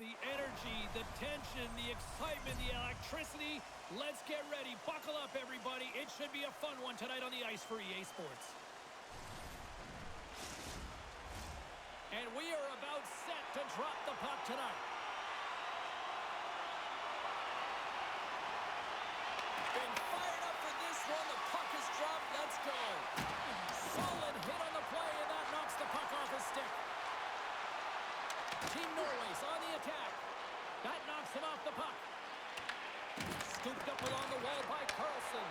the energy, the tension, the excitement, the electricity. Let's get ready. Buckle up, everybody. It should be a fun one tonight on the ice for EA Sports. And we are about set to drop the puck tonight. Been fired up for this one. The puck is dropped. Let's go. Solid hit on the play, and that knocks the puck off his stick. Team Norway's on the attack. That knocks him off the puck. Scooped up along the wall by Carlson.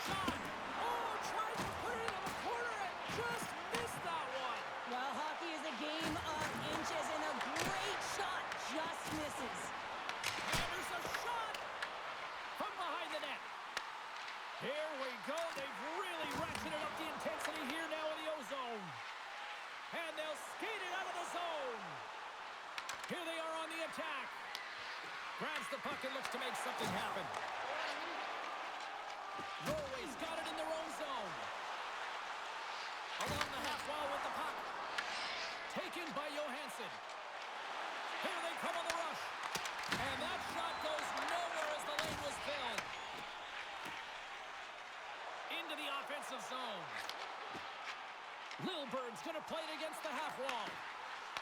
Shot! Oh, tried to put it in the corner and just missed that one. Well, hockey is a game of inches, and a great shot just misses. And there's a shot from behind the net. Here we go. They've really ratcheted up the intensity here now in the O-zone. And they'll skate it out of the zone. Here they are on the attack. Grabs the puck and looks to make something happen. Norway's got it in their own zone. Along the half wall with the puck. Taken by Johansson. Here they come on the rush. And that shot goes nowhere as the lane was filled. Into the offensive zone. Lilberg's going to play it against the half wall.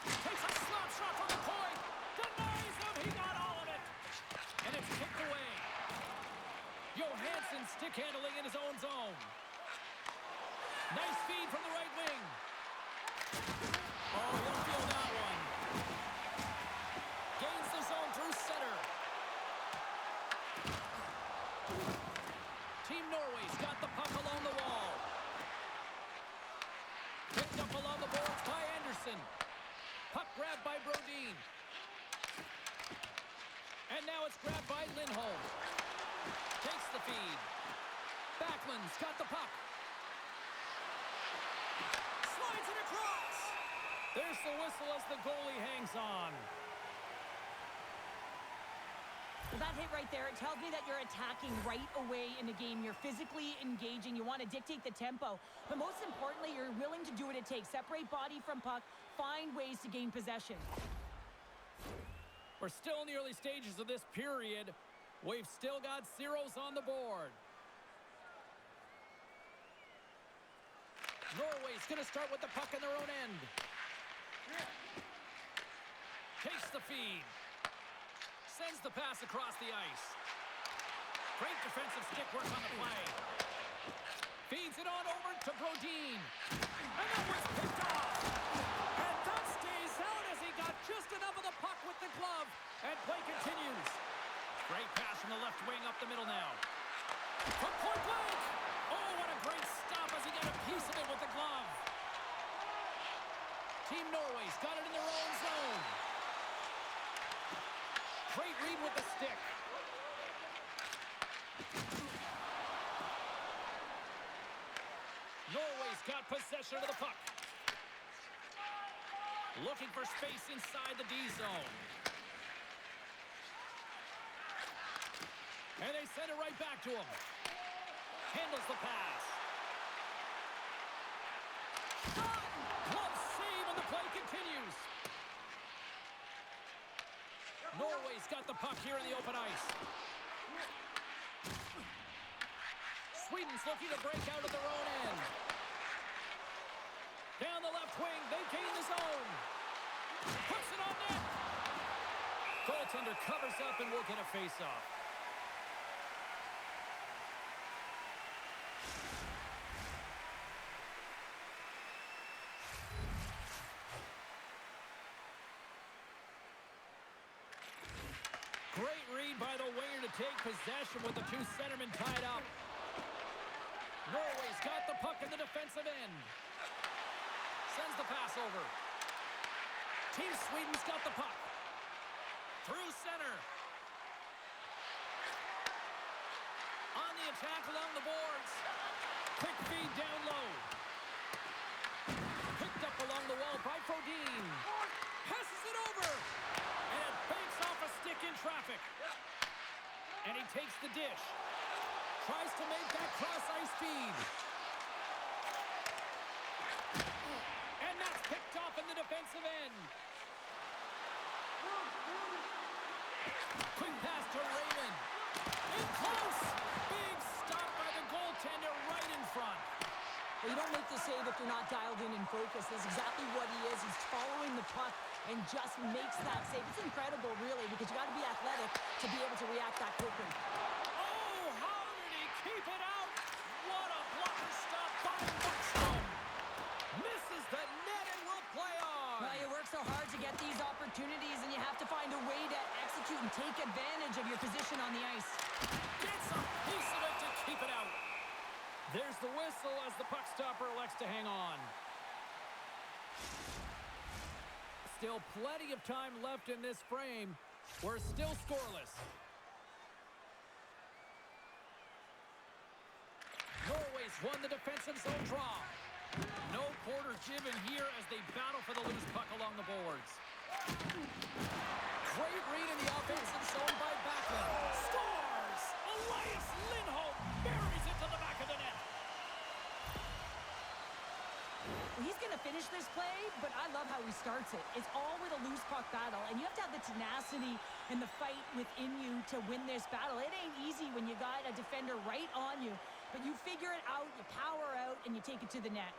Takes a slap shot from the point. Denies him. He got all of it. And it's kicked away. Johansson stick handling in his own zone. Nice feed from the right wing. Oh, he'll feel that one. Gains the zone through center. Team Norway's got the puck along the wall. Picked up along the boards by Anderson. Puck grabbed by Brodin. And now it's grabbed by Lindholm. Takes the feed. Backlund's got the puck. Slides it across. There's the whistle as the goalie hangs on. Well, that hit right there, it tells me that you're attacking right away in the game. You're physically engaging. You want to dictate the tempo. But most importantly, you're willing to do what it takes. Separate body from puck. Find ways to gain possession. We're still in the early stages of this period. We've still got zeros on the board. Norway's going to start with the puck in their own end. Takes the feed. Sends the pass across the ice. Great defensive stick work on the play. Feeds it on over to Brodin. And that was picked off. And that stays out as he got just enough of the puck with the glove. And play continues. Great pass from the left wing up the middle now. From point blank. Oh, what a great stop as he got a piece of it with the glove. Team Norway's got it in their own zone. Great read with the stick. Norway's got possession of the puck. Looking for space inside the D zone. And they send it right back to him. Handles the pass. Shot! Glove save and the play continues. Norway's got the puck here in the open ice. Sweden's looking to break out of their own end. Down the left wing, they gain the zone. Puts it on net. Goaltender covers up and will get a face-off. Great read by the winger to take possession with the two centermen tied up. Norway's got the puck in the defensive end. Sends the pass over. Team Sweden's got the puck. Through center. On the attack along the boards. Quick feed down low. Picked up along the wall by Brodin. Passes it over. And it banks off a stick in traffic. And he takes the dish. Tries to make that cross-ice feed. And that's picked off in the defensive end. Quick pass to Raymond. In close. Big stop by the goaltender right in front. Well, you don't make the save if you're not dialed in and focused. That's exactly what he is. He's following the puck and just makes that save. It's incredible, really, because you got to be athletic to be able to react that quickly. Oh, how did he keep it out? What a blocker stop by Buckstone. Misses the net and will play on. Well, you work so hard to get these opportunities, and you have to find a way to execute and take advantage of your position on the ice. Gets a piece of it to keep it out. There's the whistle as the puck stopper elects to hang on. Still plenty of time left in this frame. We're still scoreless. Norway's won the defensive zone draw. No quarters given here as they battle for the loose puck along the boards. Great read in the offensive zone by Backlund. Scores! Elias Lindholm buries it to the back of the net. He's going to finish this play, but I love how he starts it. It's all with a loose puck battle, and you have to have the tenacity and the fight within you to win this battle. It ain't easy when you got a defender right on you, but you figure it out, you power out, and you take it to the net.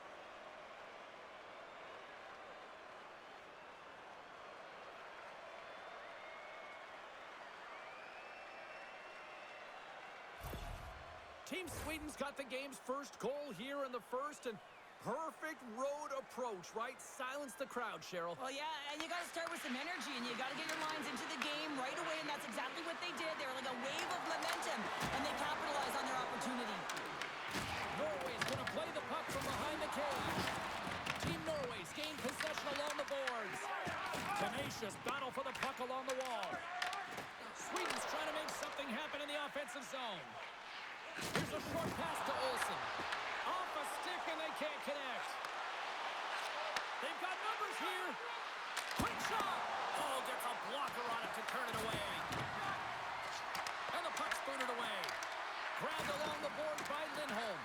Team Sweden's got the game's first goal here in the first, and perfect road approach, right? Silence the crowd, Cheryl. Well, yeah, and you got to start with some energy, and you got to get your lines into the game right away, and that's exactly what they did. They were like a wave of momentum, and they capitalized on their opportunity. Norway's going to play the puck from behind the cage. Team Norway's gained possession along the boards. Tenacious battle for the puck along the wall. Sweden's trying to make something happen in the offensive zone. Here's a short pass to Olsen. Off a stick, and they can't connect. They've got numbers here. Quick shot. Oh, gets a blocker on it to turn it away. And the puck's booted away. Grabbed along the board by Lindholm.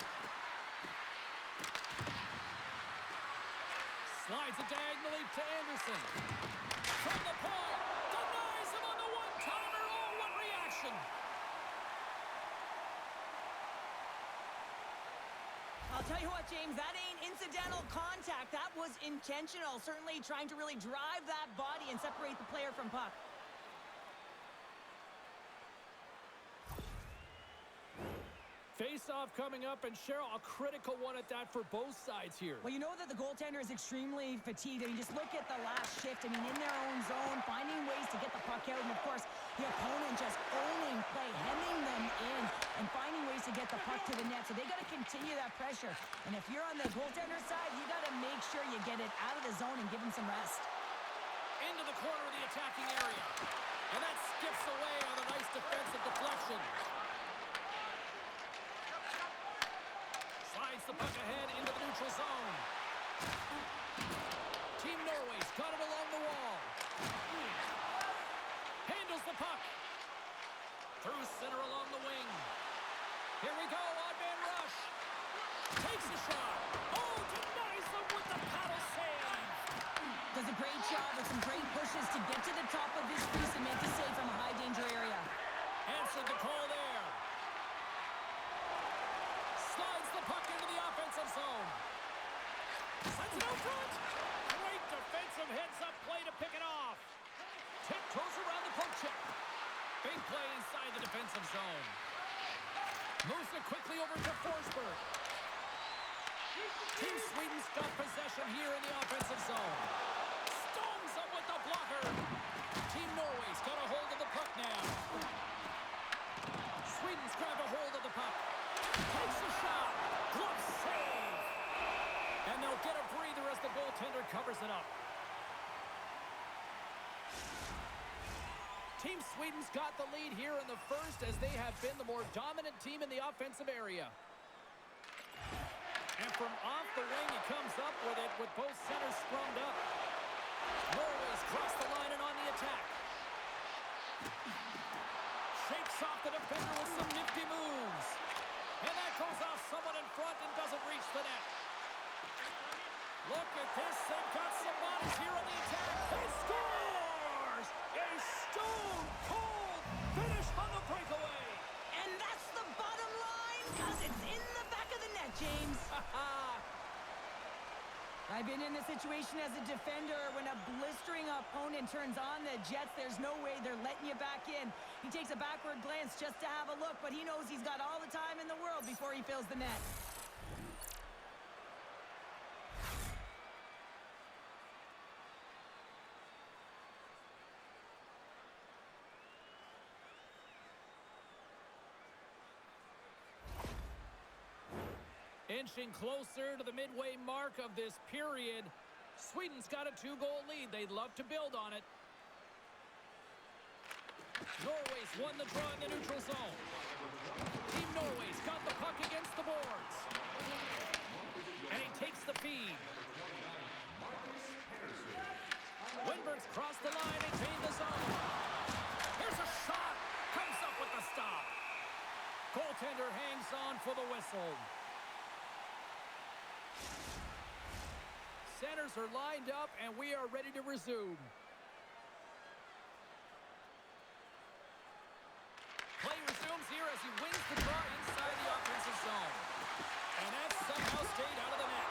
Slides it diagonally to Anderson. From the point. Denies him on the one-timer. Oh, what reaction. I'll tell you what, James, that ain't incidental contact. That was intentional. Certainly trying to really drive that body and separate the player from puck. Face-off coming up, and Cheryl, a critical one at that for both sides here. Well, you know that the goaltender is extremely fatigued. I mean, just look at the last shift. I mean, in their own zone, finding ways to get the puck out. And, of course, the opponent just owning play, hemming them in, and finding ways to get the puck to the net. So they got to continue that pressure. And if you're on the goaltender side, you got to make sure you get it out of the zone and give him some rest. Into the corner of the attacking area. And that skips away on a nice defensive deflection. Slides the puck ahead into the neutral zone. Team Norway's got it along the wall. Handles the puck. Through center along the wing. Here we go, odd man rush. Takes a shot. Oh, denies them with the paddle save. Does a great job with some great pushes to get to the top of his crease and make the save from a high danger area. Answered the call there. Slides the puck into the offensive zone. Sends it out front. Great defensive heads-up play to pick it off. Tiptoes around the poke check. Big play inside the defensive zone. Moves it quickly over to Forsberg. Team Sweden's got possession here in the offensive zone. Stones up with the blocker. Team Norway's got a hold of the puck now. Sweden's grabbed a hold of the puck. Takes a shot. Glove save. And they'll get a breather as the goaltender covers it up. Team Sweden's got the lead here in the first as they have been the more dominant team in the offensive area. And from off the wing, he comes up with it with both centers scrummed up. Norway's crossed the line and on the attack. Shakes off the defender with some nifty moves. And that goes off someone in front and doesn't reach the net. Look at this. They've got some bodies here on the attack. They scores! A stone cold Finish on the breakaway. And that's the bottom line, because it's in the back of the net, James. I've been in this situation as a defender. When a blistering opponent turns on the Jets, there's no way they're letting you back in. He takes a backward glance just to have a look, but he knows he's got all the time in the world before he fills the net. Inching closer to the midway mark of this period. Sweden's got a 2-goal lead. They'd love to build on it. Norway's won the draw in the neutral zone. Team Norway's got the puck against the boards. And he takes the feed. Winberg's crossed the line and gained the zone. Here's a shot. Comes up with the stop. Goaltender hangs on for the whistle. Centers are lined up, and we are ready to resume. Play resumes here as he wins the draw inside the offensive zone. And that somehow stayed out of the net.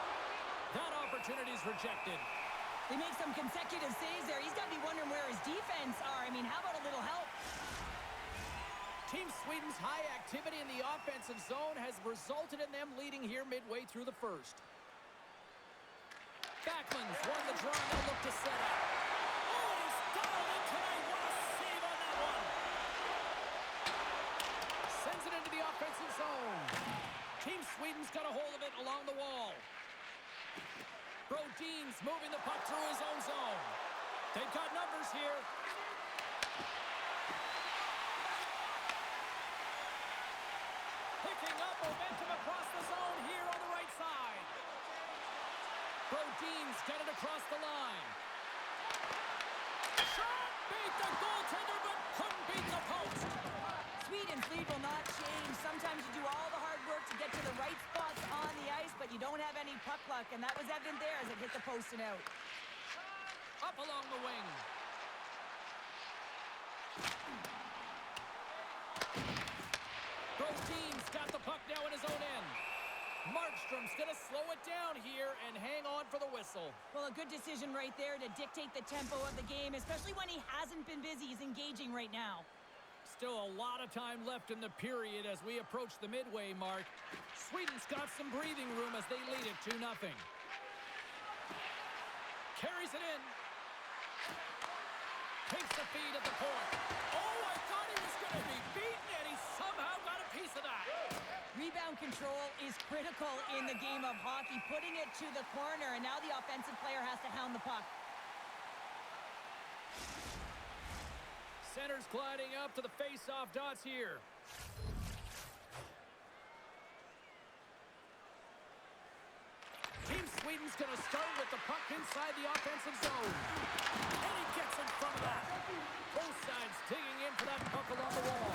That opportunity is rejected. They make some consecutive saves there. He's got to be wondering where his defense are. I mean, how about a little help? Team Sweden's high activity in the offensive zone has resulted in them leading here midway through the first. Backlund's won the draw, and they'll look to set up. Oh, he's dialed in tonight. What a save on that one. Sends it into the offensive zone. Team Sweden's got a hold of it along the wall. Brodin's moving the puck through his own zone. They've got numbers here. Picking up momentum across the zone here on the right side. Brodin's got it across the line. Shot! Beat the goaltender, but couldn't beat the post. Sweden's lead will not change. Sometimes you do all the hard work to get to the right spots on the ice, but you don't have any puck luck, and that was evident there as it hit the post and out. Up along the wing. Brodin's got the puck now in his own end. Markstrom's going to slow it down here and hang on for the whistle. Well, a good decision right there to dictate the tempo of the game, especially when he hasn't been busy. He's engaging right now. Still a lot of time left in the period as we approach the midway mark. Sweden's got some breathing room as they lead it 2-0. Carries it in. Takes the feed at the point. Oh, I thought he was going to be beaten, and he somehow got a piece of that. Rebound control is critical in the game of hockey, putting it to the corner, and now the offensive player has to hound the puck. Center's gliding up to the face-off dots here. Team Sweden's going to start with the puck inside the offensive zone. And he gets in front of that. Both sides digging in for that puck along the wall.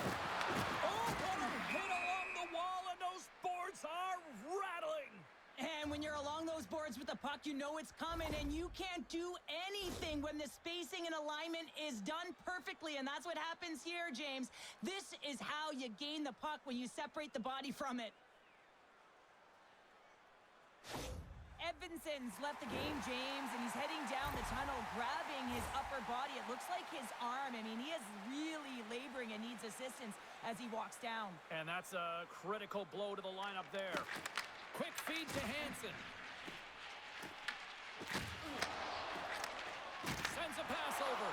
Oh, what a hit along the wall, and those boards are rattling. And when you're along those boards with the puck, you know it's coming, and you can't do anything when the spacing and alignment is done perfectly, and that's what happens here, James. This is how you gain the puck, when you separate the body from it. Edvinson's left the game, James, and he's heading down the tunnel, grabbing his upper body. It looks like his arm. I mean, he is really laboring and needs assistance as he walks down. And that's a critical blow to the lineup there. Quick feed to Hansen. Sends a pass over.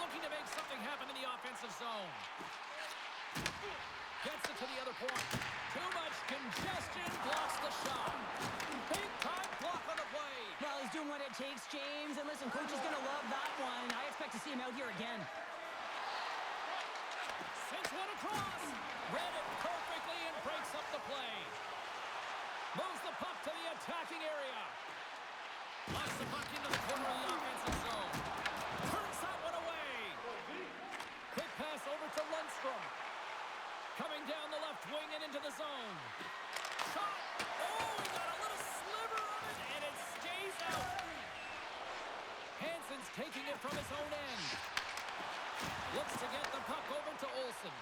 Looking to make something happen in the offensive zone. Gets it to the other point. Too much congestion, blocks the shot. Big time block on the play. Well, he's doing what it takes, James. And listen, coach is going to love that one. I expect to see him out here again. Sends one across. Read it perfectly and breaks up the play. Moves the puck to the attacking area. Knocks the puck into the corner of the offensive zone. Turns that one away. Quick pass over to Lundstrom. Coming down the left wing and into the zone. Shot. Oh, he got a little sliver of it, and it stays out. Hansen's taking it from his own end. Looks to get the puck over to Olsen.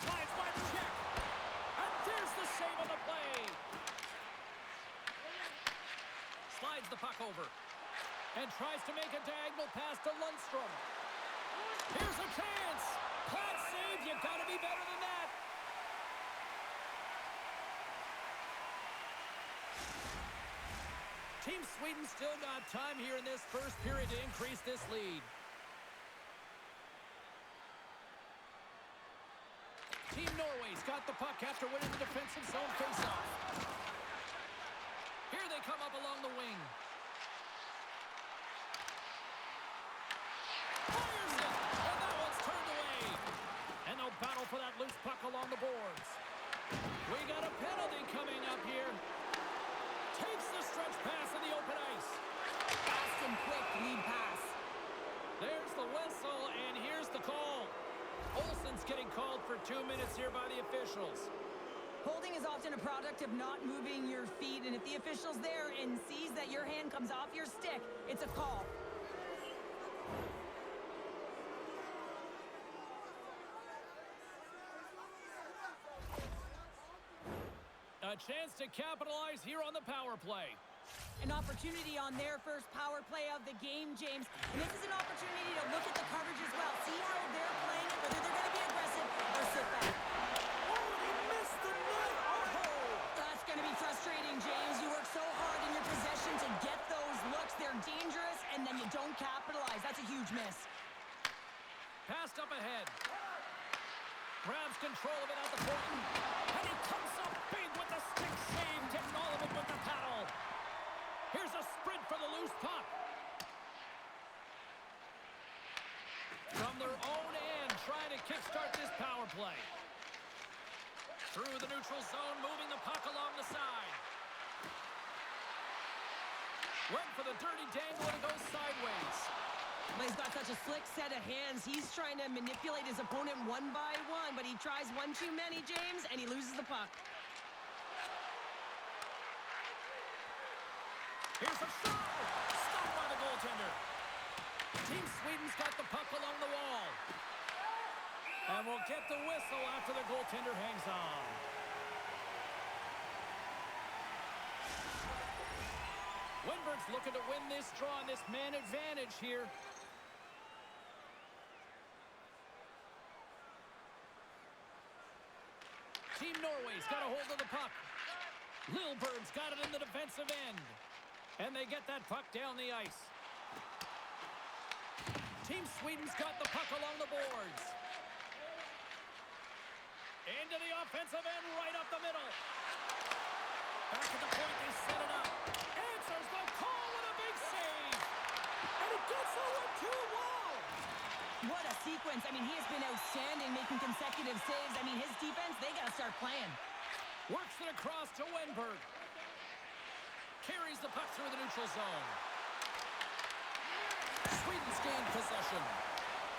Slides by the check. And there's the save on the play. Slides the puck over. And tries to make a diagonal pass to Lundstrom. Here's a chance. Platt save. You got to be better than that. Team Sweden still got time here in this first period to increase this lead. Team Norway's got the puck after winning the defensive zone faceoff. Here they come up along the wing. Fires it! And that one's turned away. And they'll battle for that loose puck along the boards. We got a penalty coming up here. Takes the stretch pass in the open ice. Fast and quick lead pass. There's the whistle, and here's the call. Olsen's getting called for 2 minutes here by the officials. Holding is often a product of not moving your feet, and if the official's there and sees that your hand comes off your stick, it's a call. A chance to capitalize here on the power play. An opportunity on their first power play of the game, James. And this is an opportunity to look at the coverage as well. See how they're playing it, whether they're going to be aggressive or sit back. Oh, he missed the net! Oh! That's going to be frustrating, James. You work so hard in your possession to get those looks. They're dangerous, and then you don't capitalize. That's a huge miss. Passed up ahead. Grabs control of it at the point. And he comes up big with the stick save, getting all of it with the paddle. Here's a sprint for the loose puck. From their own end, trying to kickstart this power play. Through the neutral zone, moving the puck along the side. Went for the dirty dangle and it goes sideways. Well, he's got such a slick set of hands. He's trying to manipulate his opponent one by one, but he tries one too many, James, and he loses the puck. Here's a shot! Stopped by the goaltender. Team Sweden's got the puck along the wall. And we'll get the whistle after the goaltender hangs on. Winberg's looking to win this draw on this man advantage here. Team Norway's got a hold of the puck. Lilberg's got it in the defensive end. And they get that puck down the ice. Team Sweden's got the puck along the boards. Into the offensive end, right up the middle. Back at the point, they set it up. Answers the call with a big save. And it gets over to wall. What a sequence. I mean, he has been outstanding, making consecutive saves. I mean, his defense, they got to start playing. Works it across to Wenberg. Carries the puck through the neutral zone. Sweden's gained possession.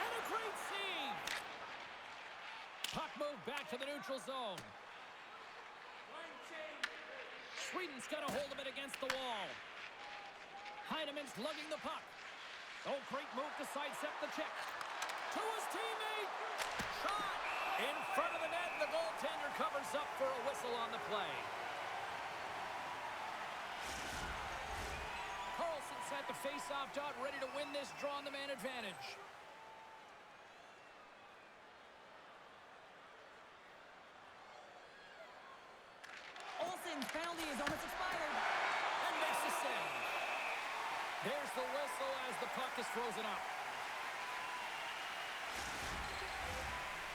And a great save. Puck moved back to the neutral zone. Sweden's got a hold of it against the wall. Heinemann's lugging the puck. Oh, great move to sidestep the check. To his teammate. Shot in front of the net. The goaltender covers up for a whistle on the play. Carlson's at the face-off dot, ready to win this draw on the man advantage. Olsen's penalty is almost expired. And makes the save. There's the whistle as the puck is frozen up.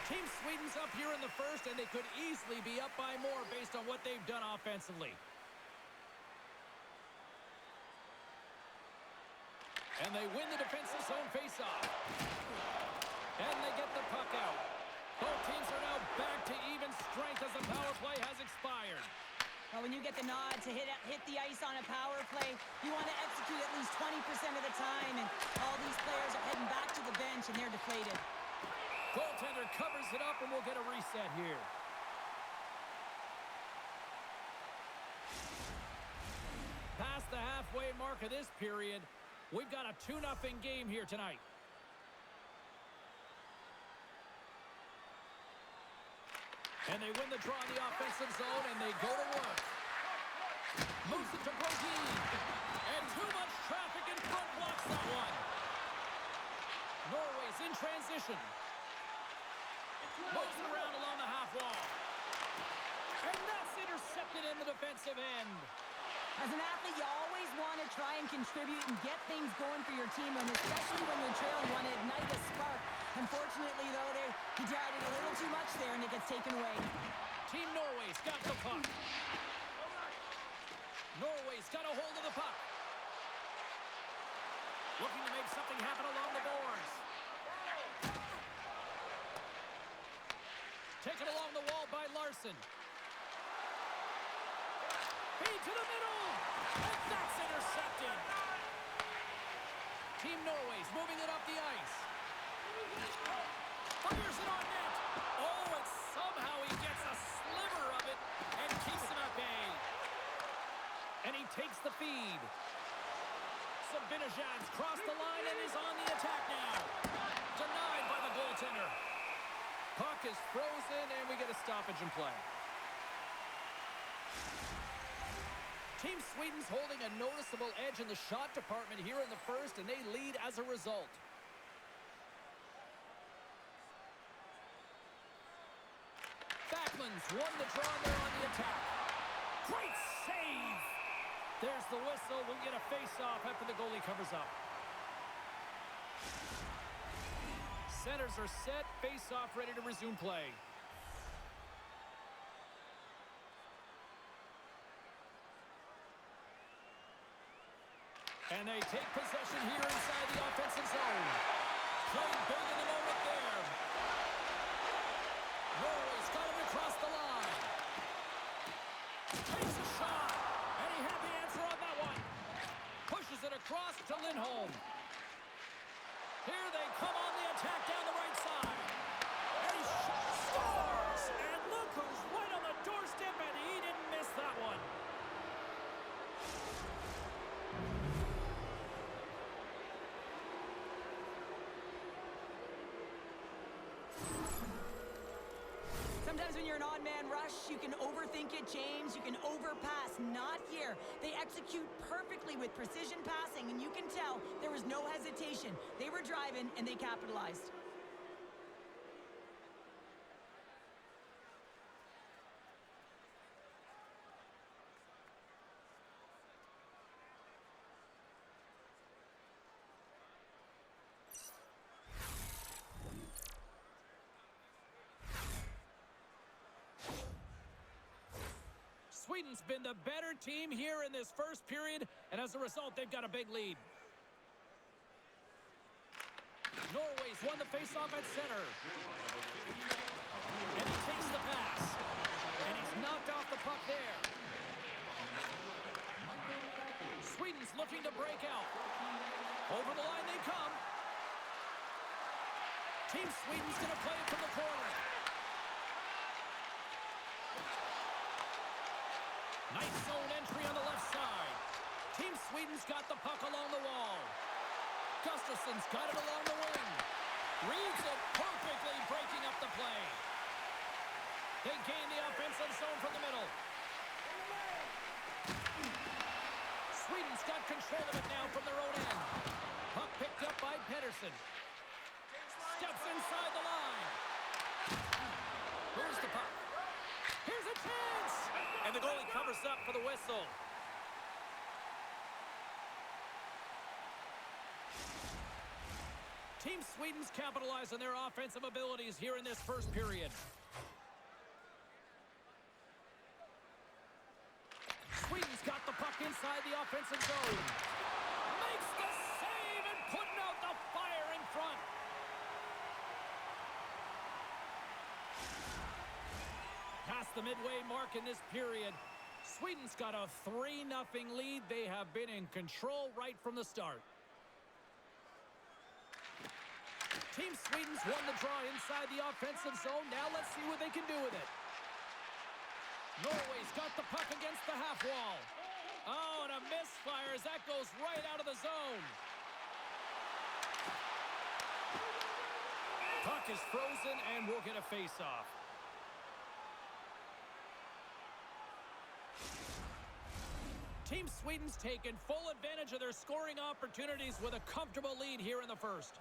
Team Sweden's up here in the first, and they could easily be up by more based on what they've done offensively. And they win the defensive zone faceoff. And they get the puck out. Both teams are now back to even strength as the power play has expired. Well, when you get the nod to hit the ice on a power play, you want to execute at least 20% of the time, and all these players are heading back to the bench, and they're deflated. Goaltender covers it up, and we'll get a reset here. Past the halfway mark of this period, we've got a 2-0 game here tonight. And they win the draw in the offensive zone, and they go to work. Moves it to Brodin. And too much traffic in front blocks that one. Norway's in transition. Moves it around along the half wall. And that's intercepted in the defensive end. As an athlete, you always want to try and contribute and get things going for your team, and especially when you're trailing, you want to ignite a spark. Unfortunately, though, he tried it a little too much there, and it gets taken away. Team Norway's got the puck. Norway's got a hold of the puck. Looking to make something happen along the boards. Taken along the wall by Larson. Feed to the middle. And that's intercepted. Team Norway's moving it up the ice. Fires it on net. Oh, and somehow he gets a sliver of it and keeps him at bay. And he takes the feed. Sabinajad's crossed the line and is on the attack now. Denied by the goaltender. Puck is frozen, and we get a stoppage in play. Team Sweden's holding a noticeable edge in the shot department here in the first, and they lead as a result. Backlund's won the draw there on the attack. Great save! There's the whistle. We'll get a face-off after the goalie covers up. Centers are set. Face-off ready to resume play. And they take possession here inside the offensive zone. Playing big in the moment there. Norway's got him across the line. Takes a shot. And he had the answer on that one. Pushes it across to Lindholm. Here they come on the attack down the right side. And he scores! And look who's right on the doorstep, and he didn't miss that one. Sometimes when you're an odd-man rush, you can overthink it, James. You can overpass. Not here. They execute perfectly with precision passing, and you can tell there was no hesitation. They were driving, and they capitalized. Sweden's been the better team here in this first period, and as a result, they've got a big lead. Norway's won the faceoff at center. And he takes the pass. And he's knocked off the puck there. Sweden's looking to break out. Over the line they come. Team Sweden's going to play it from the corner. Nice zone entry on the left side. Team Sweden's got the puck along the wall. Gustafsson's got it along the wing. Reads it perfectly, breaking up the play. They gain the offensive zone from the middle. Sweden's got control of it now from their own end. Puck picked up by Pedersen. Steps inside the line. Here's the puck. Here's a chance! And the goalie covers up for the whistle. Team Sweden's capitalized on their offensive abilities here in this first period. Sweden's got the puck inside the offensive zone. Makes the save and putting out the fire in front. Past the midway mark in this period, Sweden's got a 3-0 lead. They have been in control right from the start. Team Sweden's won the draw inside the offensive zone. Now let's see what they can do with it. Norway's got the puck against the half wall. Oh, and a misfire as that goes right out of the zone. Puck is frozen, and we'll get a face-off. Team Sweden's taken full advantage of their scoring opportunities with a comfortable lead here in the first.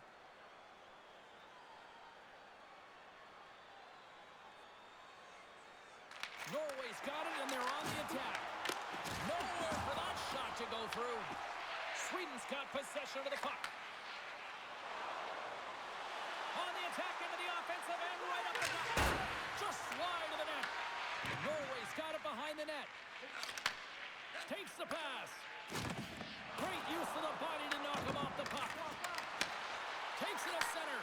Norway's got it, and they're on the attack. Nowhere for that shot to go through. Sweden's got possession of the puck. On the attack into the offensive end, right up the top. Just wide of the net. Norway's got it behind the net. Takes the pass. Great use of the body to knock him off the puck. Takes it to center.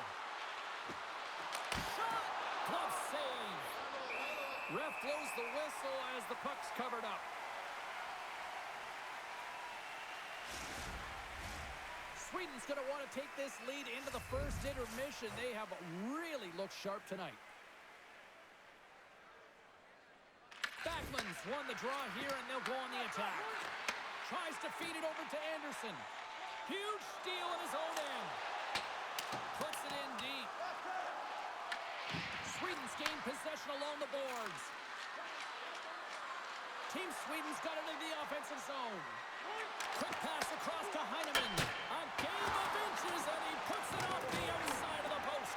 Shot! Glove save. Ref blows the whistle as the puck's covered up. Sweden's going to want to take this lead into the first intermission. They have really looked sharp tonight. Backlund's won the draw here, and they'll go on the attack. Tries to feed it over to Anderson. Huge steal at his own end. Puts it in deep. Sweden's gained possession along the boards. Team Sweden's got it in the offensive zone. Quick pass across to Heineman. A game of inches, and he puts it off the outside of the post.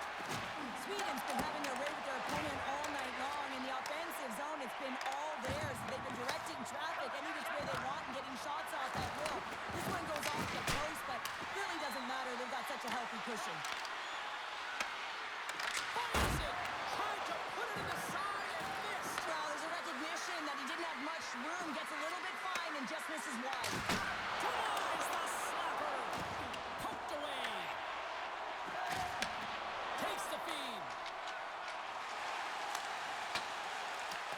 Sweden's been having their way with their opponent all night long. In the offensive zone, it's been all theirs. They've been directing traffic any which way they want and getting shots off at will. This one goes off the post, but really doesn't matter. They've got such a healthy cushion. Fires it. Tried to put it in the side and missed. Well, there's a recognition that he didn't have much room. Gets a little bit fine and just misses wide. Tries the slapper. Poked away. Takes the feed.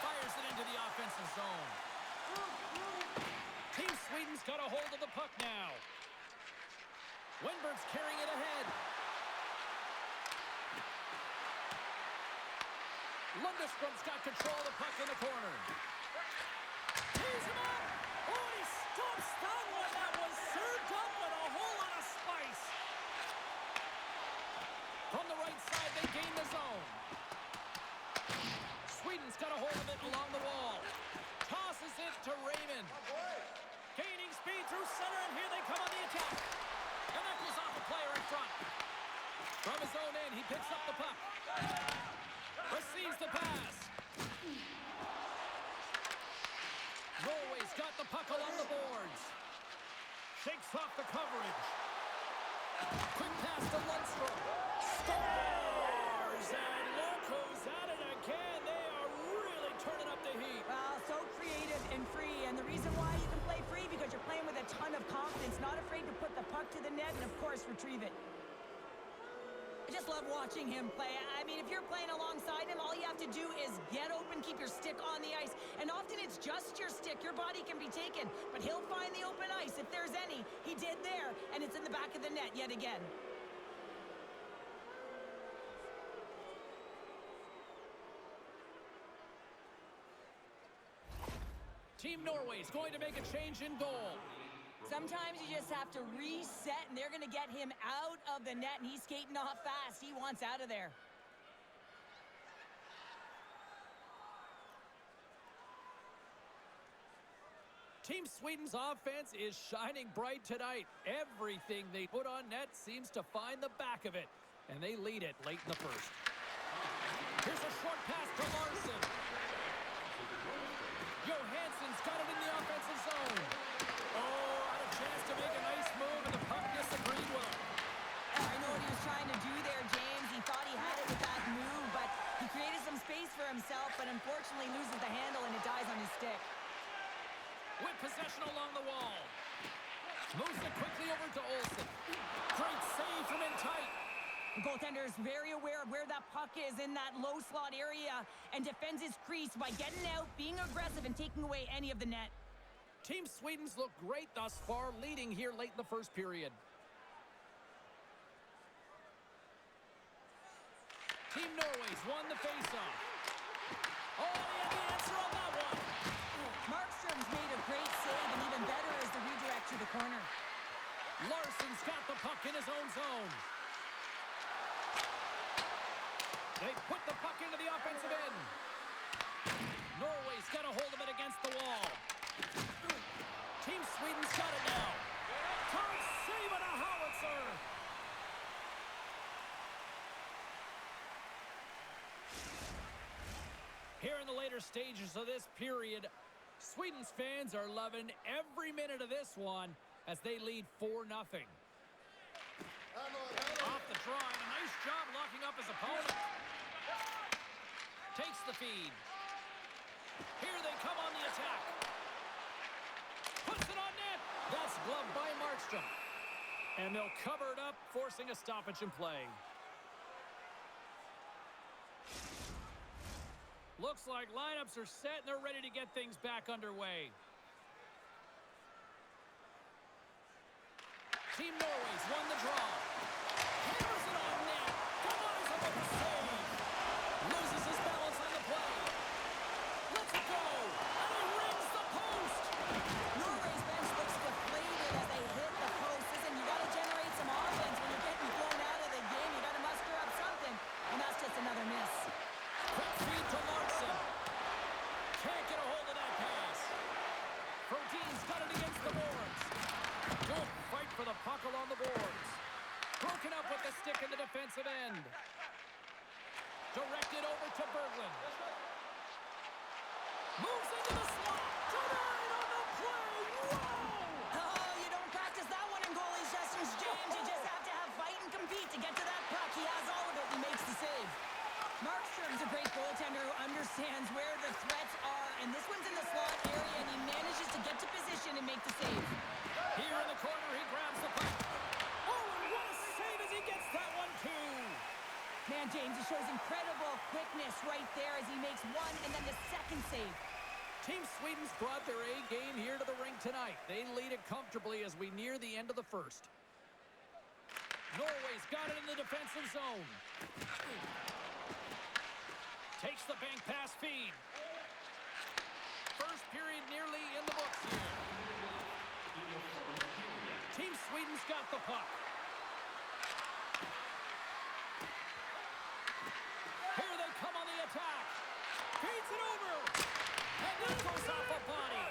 Fires it into the offensive zone. Team Sweden's got a hold of the puck now. Winberg's carrying it ahead. Lundstrom's got control of the puck in the corner. Tees him up. Oh, he stomps that one. That was served up with a whole lot of spice. From the right side, they gain the zone. Sweden's got a hold of it along the wall. Tosses it to Raymond. Gaining speed through center, and here they come on the attack. And that goes off a player in front. From his own end, he picks up the puck. Receives the pass. Norway's got the puck along the boards. Shakes off the coverage. Quick pass to Lundstrom. Scores! And look who's at it again. They are really turning up the heat. Well, so creative and free. And the reason why you can play free because you're playing with a ton of confidence, not afraid to put the puck to the net and, of course, retrieve it. I just love watching him play. I mean, if you're playing alongside him, all you have to do is get open, keep your stick on the ice. And often it's just your stick. Your body can be taken, but he'll find the open ice if there's any. He did there, and it's in the back of the net yet again. Team Norway's going to make a change in goal. Sometimes you just have to reset, and they're going to get him out of the net, and he's skating off fast. He wants out of there. Team Sweden's offense is shining bright tonight. Everything they put on net seems to find the back of it, and they lead it late in the first. Here's a short pass to Larson. Johansson's got it in the offensive zone. Oh, had a chance to make a nice move, and the puck disagreed with him. I know what he was trying to do there, James. He thought he had it with that move, but he created some space for himself, but unfortunately loses the handle, and it dies on his stick. With possession along the wall. Moves it quickly over to Olsen. Great save from in tight. The goaltender is very aware of where that puck is in that low slot area and defends his crease by getting out, being aggressive, and taking away any of the net. Team Sweden's look great thus far, leading here late in the first period. Team Norway's won the faceoff. Oh, he had the answer on that one. Markstrom's made a great save, and even better is the redirect to the corner. Larson's got the puck in his own zone. They put the puck into the offensive end. Norway's got a hold of it against the wall. Team later stages of this period. Sweden's fans are loving every minute of this one as they lead 4-0. Off the draw, and a nice job locking up his opponent. Takes the feed. Here they come on the attack. Puts it on net. That's gloved by Markstrom. And they'll cover it up, forcing a stoppage in play. Looks like lineups are set and they're ready to get things back underway. Team Norway's won the draw. Hammers it on net. Denies him with the save. Loses his balance on the play. Lets it go. And he rings the post. Norway's bench looks deflated as they hit the post. Listen, you got to generate some offense when you're getting blown out of the game. You got to muster up something. And that's just another miss. Quick feed to Larson. Can't get a hold of that pass. Brodin's got it against the boards. Good fight for the puck along the boards. Broken up with the stick in the defensive end. Directed over to Berglund. Moves into the slot. Denied on the play. Whoa! Oh, you don't practice that one in goalie sessions, James. You just have to have fight and compete to get to that puck. He has all of it. He makes the save. Markstrom's a great goaltender who understands where the threats are, and this one's in the slot area, and he manages to get to position and make the save. Here in the corner, he grabs the puck. Oh, and what a save as he gets that one, too. Man, James, he shows incredible quickness right there as he makes one and then the second save. Team Sweden's brought their A game here to the rink tonight. They lead it comfortably as we near the end of the first. Norway's got it in the defensive zone. Takes the bank pass feed. First period nearly in the books here. Team Sweden's got the puck. Here they come on the attack. Feeds it over. And that goes off a body.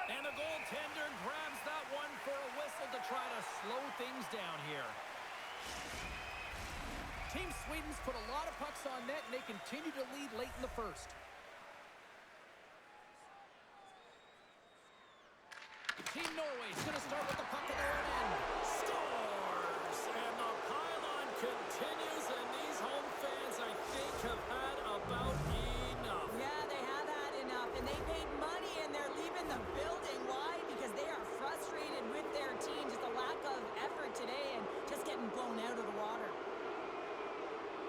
And the goaltender grabs that one for a whistle to try to slow things down here. Team Sweden's put a lot of pucks on net, and they continue to lead late in the first. Team Norway's going to start with the puck at their own end. Scores! And the pylon continues, and these home fans, I think, have had about enough. Yeah, they have had enough, and they paid money, and they're leaving the building. Why? Because they are frustrated with their team. Just a lack of effort today and just getting blown out of the water.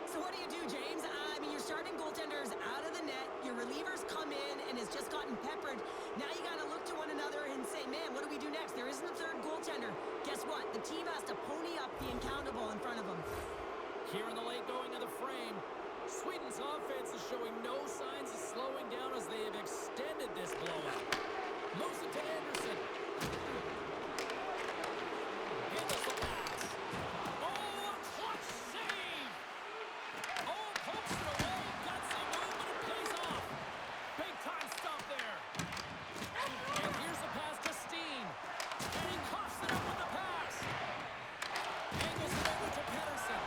So what do you do, James? I mean, your starting goaltender's out of the net. Your relievers come in and has just gotten peppered. Now you got to look to one another and say, man, what do we do next? There isn't a third goaltender. Guess what? The team has to pony up the accountable in front of them. Here in the late going of the frame, Sweden's offense is showing no signs of slowing down as they have extended this blowout. Moves it to Anderson. Handles the pass. Oh, a clutch save! Oh, pokes it away. Gutsy move, but it pays off. Big time stop there. And here's the pass to Steen. And he coughs it up with the pass. Angles it over to Pettersson.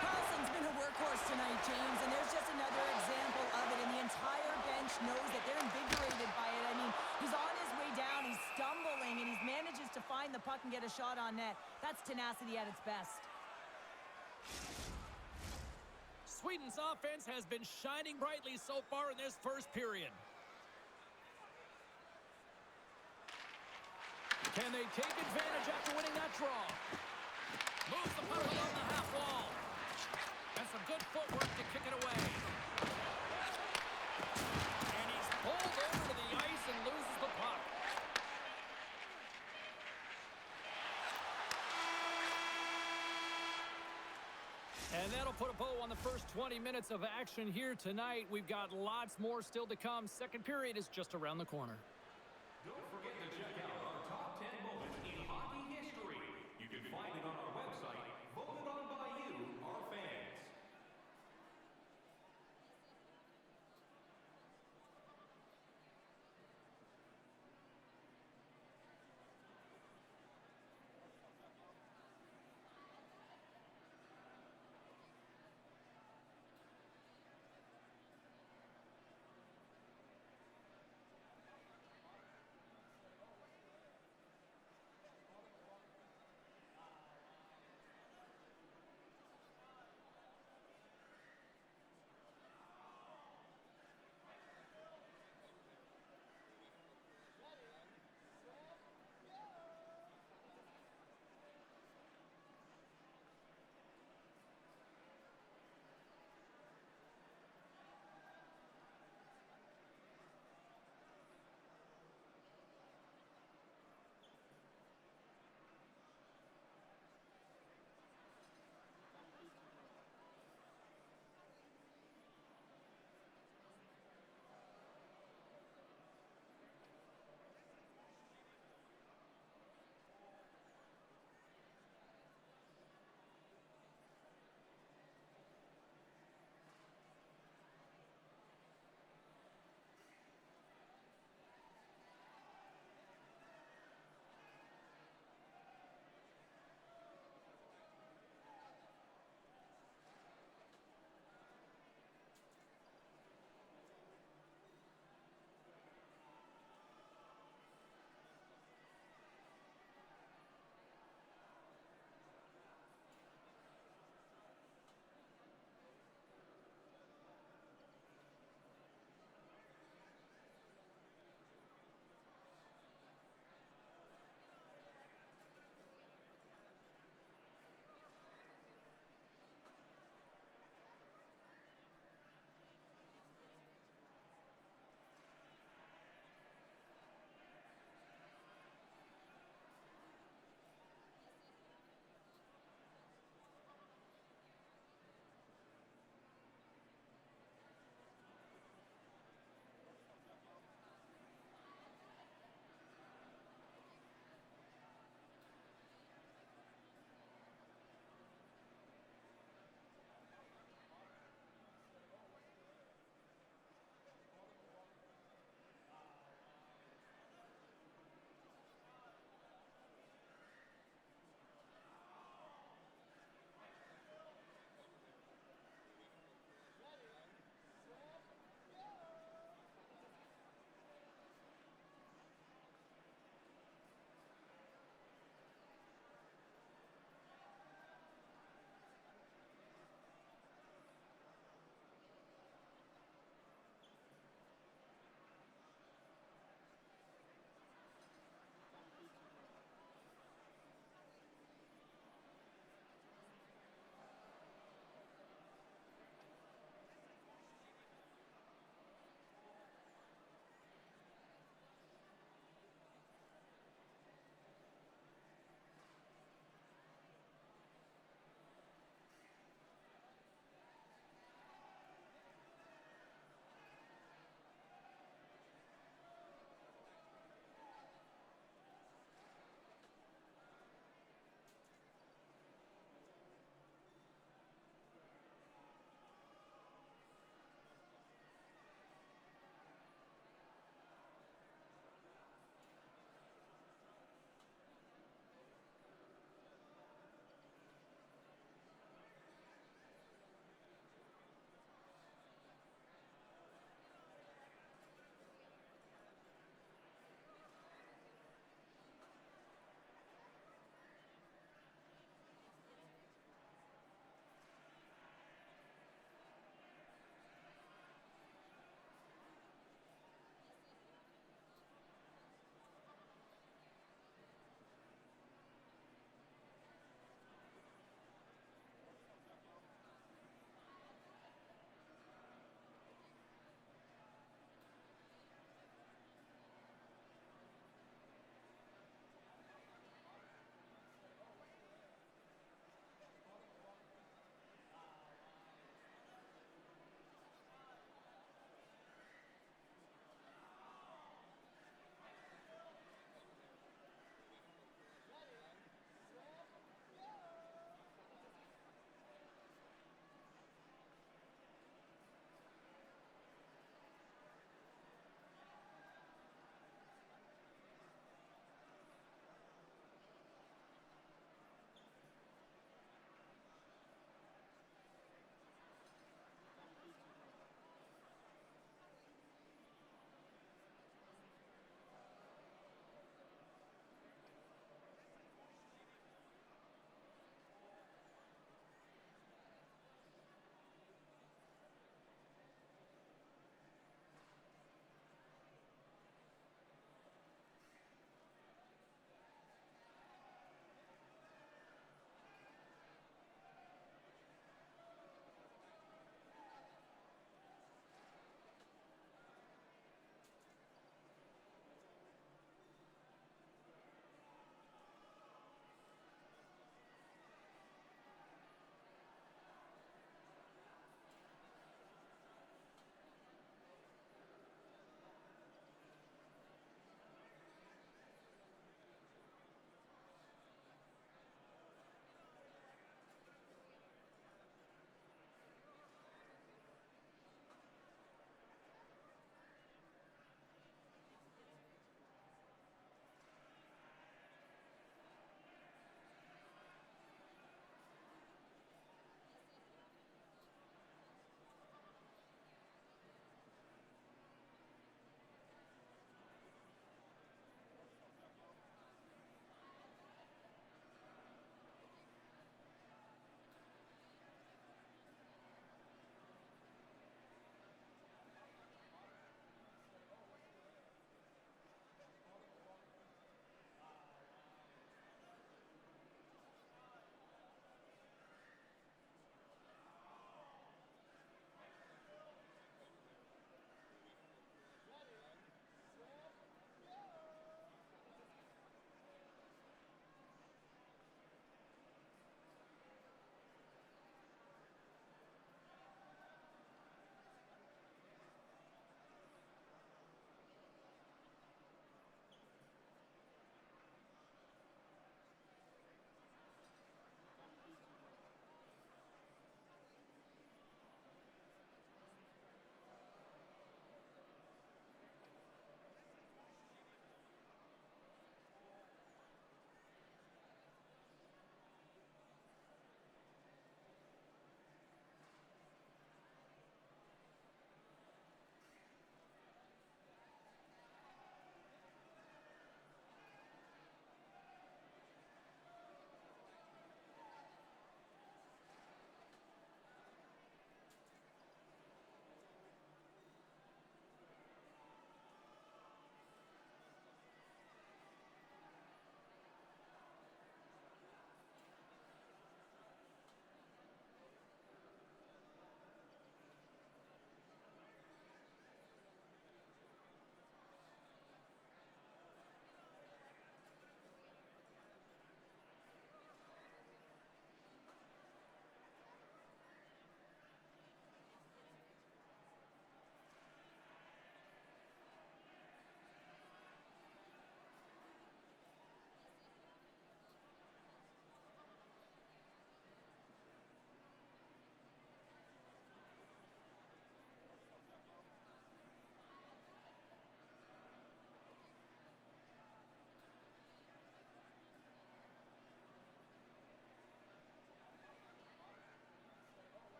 Carlson's been a workhorse tonight, James, and there's just another example of it, and the entire bench knows that they're invigorated by it. I mean, he's on his way down, he's stumbling, and he manages to find the puck and get a shot on net. That's tenacity at its best. Sweden's offense has been shining brightly so far in this first period. Can they take advantage after winning that draw? Moves the puck along the half wall. And some good footwork to kick it away. And he's pulled over to the ice and loses the puck. And that'll put a bow on the first 20 minutes of action here tonight. We've got lots more still to come. Second period is just around the corner. Don't forget to check out our top 10 moments in hockey history. You can find it on our website, voted on by you, our fans.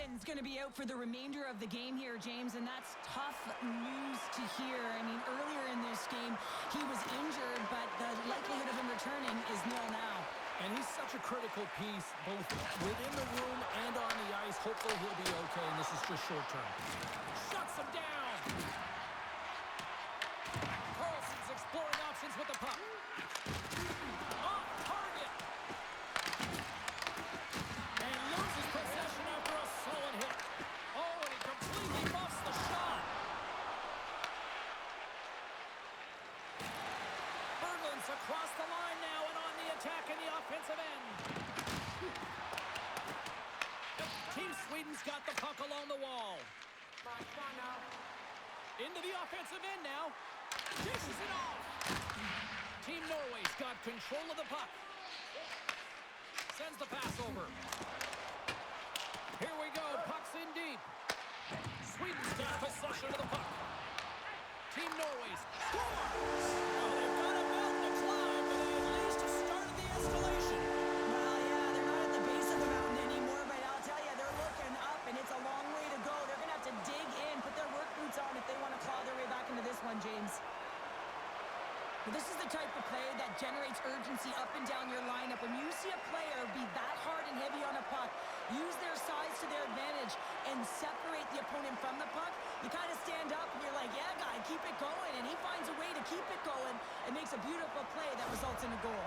Berglund's going to be out for the remainder of the game here, James, and that's tough news to hear. I mean, earlier in this game, he was injured, but the likelihood of him returning is nil now. And he's such a critical piece, both within the room and on the ice. Hopefully he'll be okay, and this is just short term. Shuts him down. Carlson's exploring options with the puck. Off target. And loses possession after a solid hit. Oh, and he completely muffs the shot. Berglund's across the line now and on the attack in the offensive end. Team Sweden's got the puck along the wall. Into the offensive end now. Dishes it off. Team Norway's got control of the puck. Sends the pass over. Here we go. Puck's in deep. Sweden's got possession of the puck. Team Norway's scores. Oh, they've got a mountain to climb, but they at least started the escalation. Well, yeah, they're not at the base of the mountain anymore, but I'll tell you, they're looking up, and it's a long way to go. They're going to have to dig in, put their work boots on if they want to claw their way back into this one, James. But this is the type of play that generates urgency up and down your lineup. When you see a player be that hard and heavy on a puck, use their size to their advantage, and separate the opponent from the puck, you kind of stand up and you're like, yeah, guy, keep it going. And he finds a way to keep it going and makes a beautiful play that results in a goal.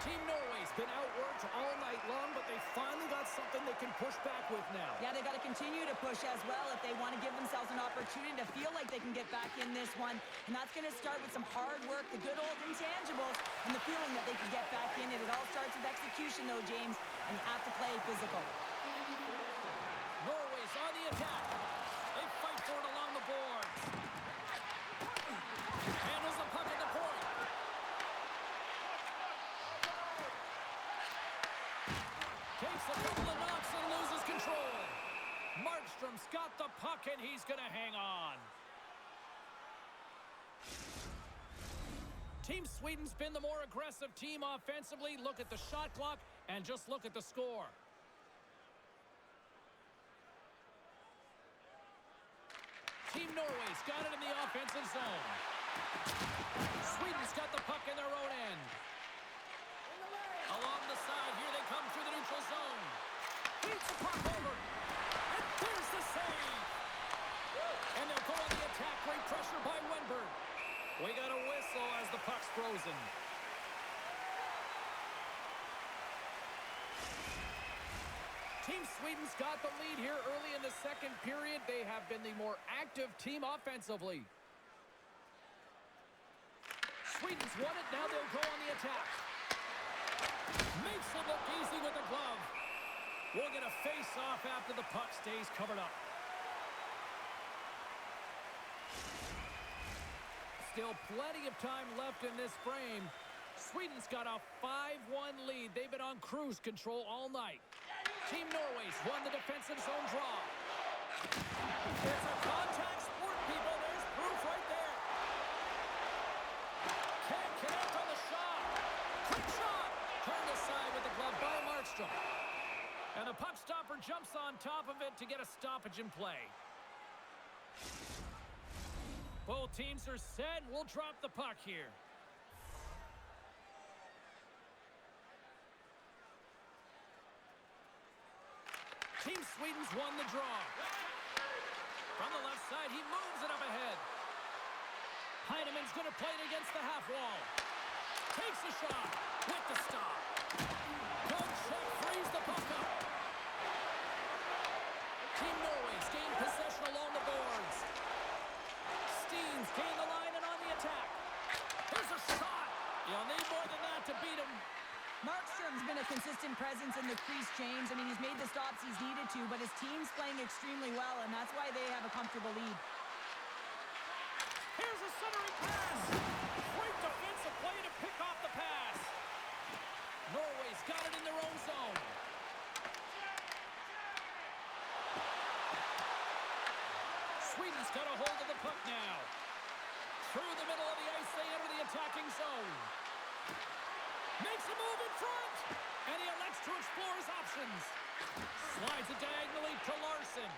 Team Norway's been outworked all night long, but they finally got something they can push back with now. Yeah, they got to continue to push as well if they want to give themselves an opportunity to feel like they can get back in this one. And that's going to start with some hard work, the good old intangibles, and the feeling that they can get back in it. It all starts with execution, though, James, and you have to play physical. Norway's on the attack. They fight for it along the boards. Handles the puck at the point. Takes a couple of knocks and loses control. Markstrom's got the puck, and he's going to hang on. Team Sweden's been the more aggressive team offensively. Look at the shot clock, and just look at the score. Team Norway's got it in the offensive zone. Sweden's got the puck in their own end. Along the side, here they come through the neutral zone. Beats the puck over. And there's the save. And they'll go on the attack. Great pressure by Wenberg. We got a whistle as the puck's frozen. Team Sweden's got the lead here early in the second period. They have been the more active team offensively. Sweden's won it. Now they'll go on the attack. Makes it look easy with the glove. We'll get a face-off after the puck stays covered up. Still plenty of time left in this frame. Sweden's got a 5-1 lead. They've been on cruise control all night. Team Norway's won the defensive zone draw. It's a contact sport, people. There's proof right there. Can't connect on the shot. Quick shot. Turned aside with the glove by Markstrom. And the puck stopper jumps on top of it to get a stoppage in play. Both teams are set. We'll drop the puck here. Team Sweden's won the draw. From the left side, he moves it up ahead. Heinemann's going to play it against the half wall. Takes a shot with the stop. Good check, frees the puck up. Team Norway's gained possession along the boards. Steens gained the line and on the attack. Here's a shot. You'll need more than that to beat him. Markstrom's been a consistent presence in the crease, James. I mean, he's made the stops he's needed to, but his team's playing extremely well, and that's why they have a comfortable lead. Here's a centering pass. Great defensive play to pick off the pass. Norway's got it in their own zone. Sweden's got a hold of the puck now. Through the middle of the ice, they enter the attacking zone. Makes a move in front, and he elects to explore his options. Slides it diagonally to Larson.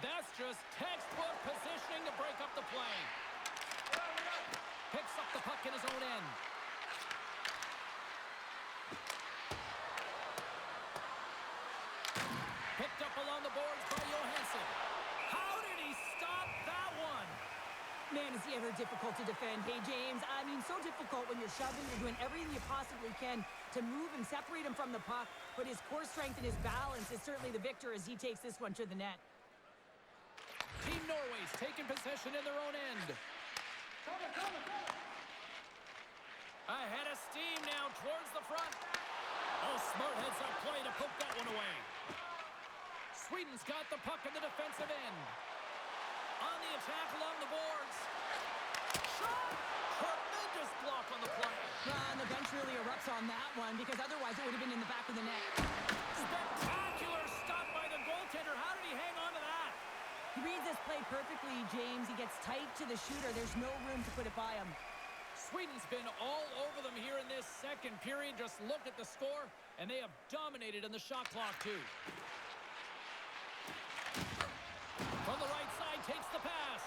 That's just textbook positioning to break up the play. Picks up the puck in his own end. Picked up along the boards by Johansson. How did he stop that one? Man, is he ever difficult to defend. Hey, James, I mean, so difficult when you're shoving, you're doing everything you possibly can to move and separate him from the puck, but his core strength and his balance is certainly the victor as he takes this one to the net. Team Norway's taking possession in their own end. Ahead of steam now towards the front. Oh, smart heads-up play to poke that one away. Sweden's got the puck in the defensive end. On the attack along the boards. Shot! Tremendous block on the play. And the bench really erupts on that one because otherwise it would have been in the back of the net. Spectacular stop by the goaltender. How did he hang on to that? He reads this play perfectly, James. He gets tight to the shooter. There's no room to put it by him. Sweden's been all over them here in this second period. Just look at the score, and they have dominated in the shot clock, too. From the right side, takes the pass.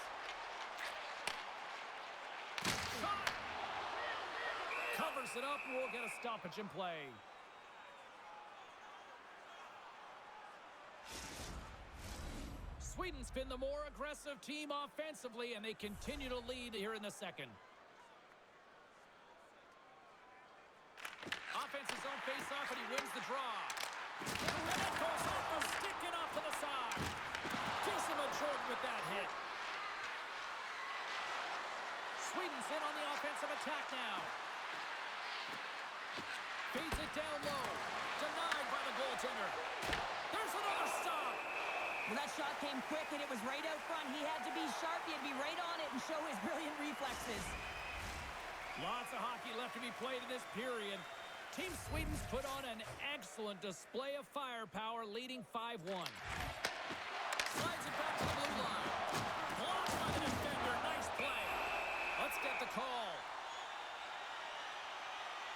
Shot! Covers it up, and we'll get a stoppage in play. Sweden's been the more aggressive team offensively, and they continue to lead here in the second. Offense's own face-off, and he wins the draw. And it goes off the stick and off to the side. Gives him a jolt with that hit. Sweden's in on the offensive attack now. Feeds it down low. Denied by the goaltender. There's another stop. Well, that shot came quick, and it was right out front. He had to be sharp. He had to be right on it and show his brilliant reflexes. Lots of hockey left to be played in this period. Team Sweden's put on an excellent display of firepower, leading 5-1. Slides it back to the blue line. Blocked by the defender. Nice play. Let's get the call.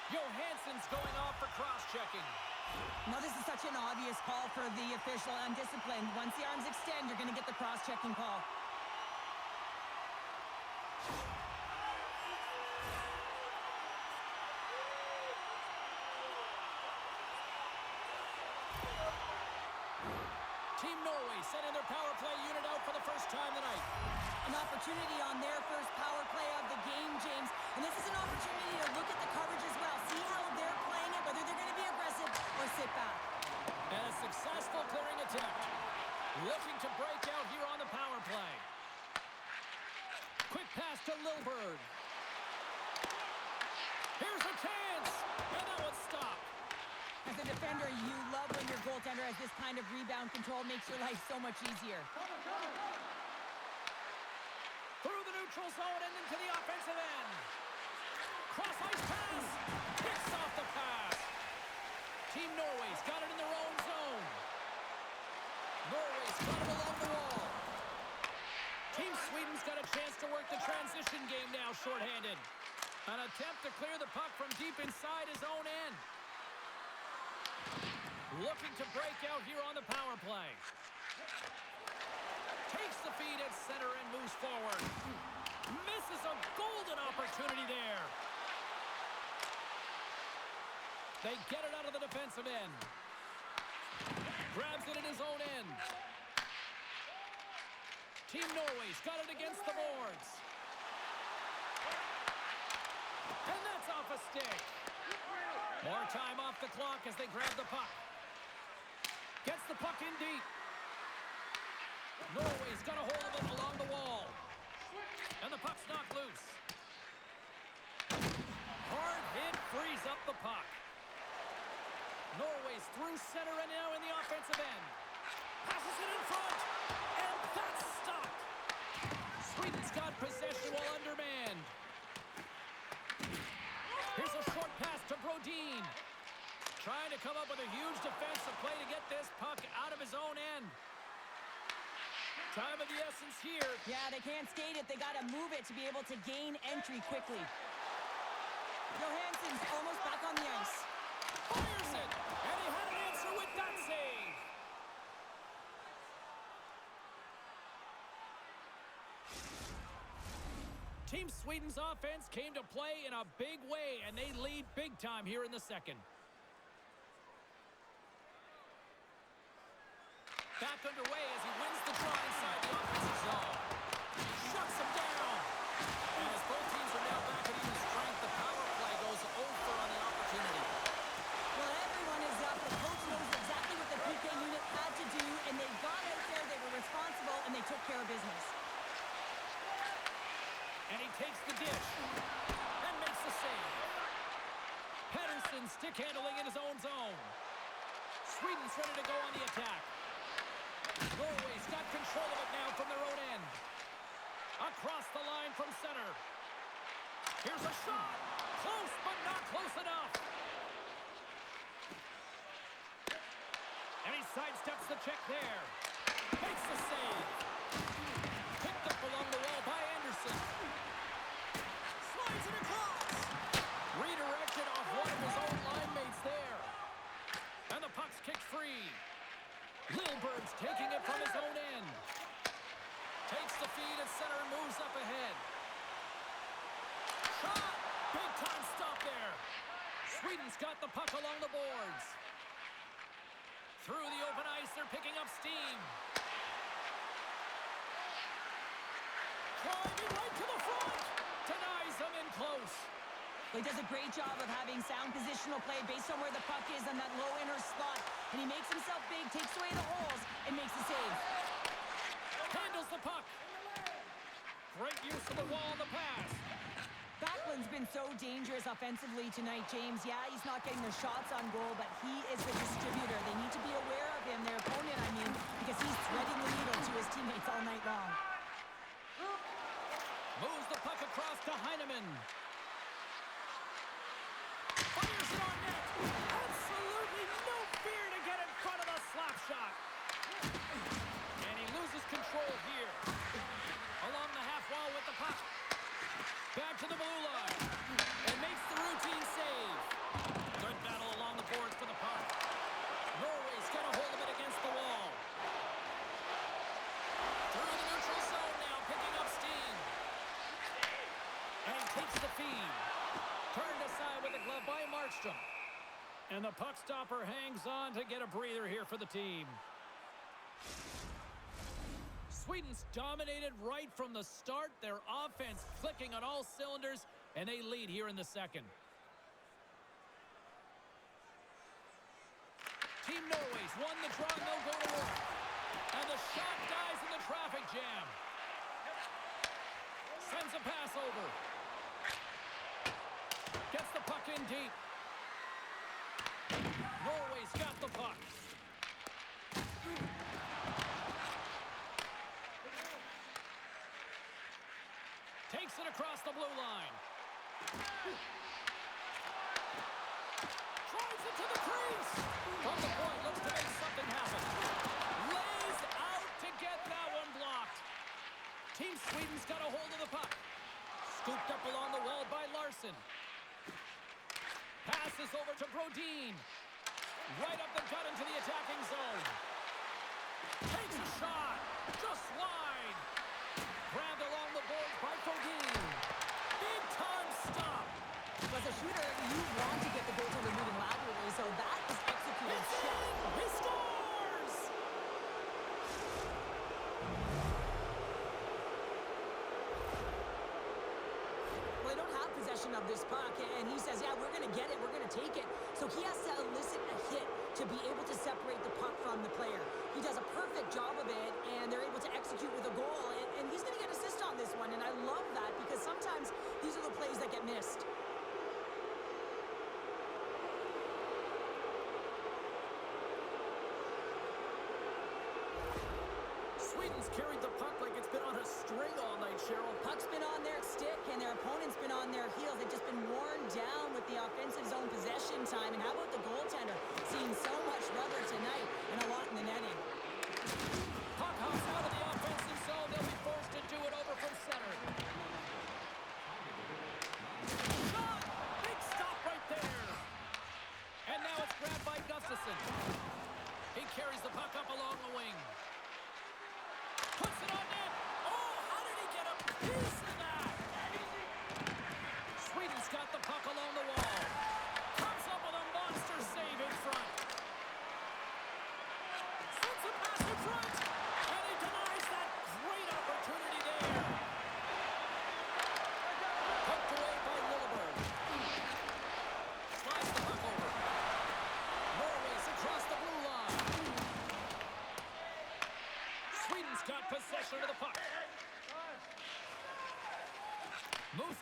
Johansson's going off for cross-checking. Now, this is such an obvious call for the official. Undisciplined. Once the arms extend, you're going to get the cross-checking call. Team Norway sending their power play unit out for the first time tonight. An opportunity on their first power play of the game, James. And this is an opportunity to look at the coverage as well. See how they're playing it, whether they're going to be aggressive or sit back. And a successful clearing attempt. Looking to break out here on the power play. Quick pass to Lilburn. Here's a chance. And that one's stopped. As a defender, you love when your goaltender has this kind of rebound control. Makes your life so much easier. Through the neutral zone and into the offensive end. Cross-ice pass. Picks off the pass. Team Norway's got it in their own zone. Norway's got it along the wall. Team Sweden's got a chance to work the transition game now shorthanded. An attempt to clear the puck from deep inside his own end. Looking to break out here on the power play. Takes the feed at center and moves forward. Misses a golden opportunity there. They get it out of the defensive end. Grabs it in his own end. Team Norway's got it against the boards. And that's off a stick. More time off the clock as they grab the puck. Gets the puck in deep. Norway's got a hold of it along the wall. And the puck's knocked loose. Hard hit frees up the puck. Norway's through center and now in the offensive end. Passes it in front. And that's stopped. Sweden's got possession while undermanned. Here's a short pass to Brodin. Trying to come up with a huge defensive play to get this puck out of his own end. Time of the essence here. Yeah, they can't skate it. They got to move it to be able to gain entry quickly. Johansson's almost back on the ice. Fires it, and he had an answer with that save. Team Sweden's offense came to play in a big way, and they lead big time here in the second. Back underway as he wins the draw inside the offensive zone. Shuts him down. And as both teams are now back at even strength, the power play goes over on the opportunity. Well, everyone is up. The coach knows exactly what the PK unit had to do, and they got out there, they were responsible, and they took care of business. And he takes the dish and makes the save. Pettersson stick handling in his own zone. Sweden's ready to go on the attack. Norway's got control of it now from their own end. Across the line from center. Here's a shot. Close, but not close enough. And he sidesteps the check there. Makes the save. Picked up along the wall by Anderson. Slides it across. Redirected off one of his own line mates there. And the puck's kicked free. Lilberg's taking it from his own end. Takes the feed at center and moves up ahead. Shot! Big time stop there. Sweden's got the puck along the boards. Through the open ice, they're picking up steam. Driving right to the front. Denies them in close. He does a great job of having sound positional play based on where the puck is on that low inner slot. And he makes himself big, takes away the holes, and makes the save. Handles the puck. Great use of the wall and the pass. Backlund's been so dangerous offensively tonight, James. Yeah, he's not getting the shots on goal, but he is the distributor. They need to be aware of him, their opponent, I mean, because he's threading the needle to his teammates all night long. Moves the puck across to Heineman. Fires it on net. Absolutely no fear to get in front of the slap shot. And he loses control here. Along the half wall with the puck. Back to the blue line. And makes the routine save. Good battle along the boards for the puck. Norway's got a hold of it against the wall. Through the neutral zone now, picking up steam. And he takes the feed. Turned aside with the glove by Markstrom. And the puck stopper hangs on to get a breather here for the team. Sweden's dominated right from the start. Their offense clicking on all cylinders, and they lead here in the second. Team Norway's won the draw, and they'll go to work. And the shot dies in the traffic jam. Sends a pass over. Gets the puck in deep. Norway's got the puck. Takes it across the blue line. Drives it to the crease. From the point, looks to make something happen. Lays out to get that one blocked. Team Sweden's got a hold of the puck. Scooped up along the wall by Larson. Passes over to Brodin. Right up the gut into the attacking zone. Takes a shot. Just wide. Grabbed along the boards by Brodin. Big time stop. As a shooter, you want to get the goaltender moving laterally, so that is executed. It's in! He scores! Well, they don't have possession of this puck, and he says, yeah, we're going to get it, we're going to take it. So he has to elicit a hit to be able to separate the puck from the player. He does a perfect job of it, and they're able to execute with a goal, and he's going to get an assist on this one, and I love that because sometimes these are the plays that get missed. Sweden's carried the puck like it's been on a string all night, Cheryl. Puck's been on their stick, and their opponent's been on their heels. They've just been worn down with the offensive zone possession time. And how about the goaltender? Seeing so much rubber tonight and a lot in the netting. Puck hops out of the offensive zone. They'll be forced to do it over from center. Shot! Big stop right there. And now it's grabbed by Gustafsson. He carries the puck up along the wing. Puts it on net. Oh, how did he get a piece of that?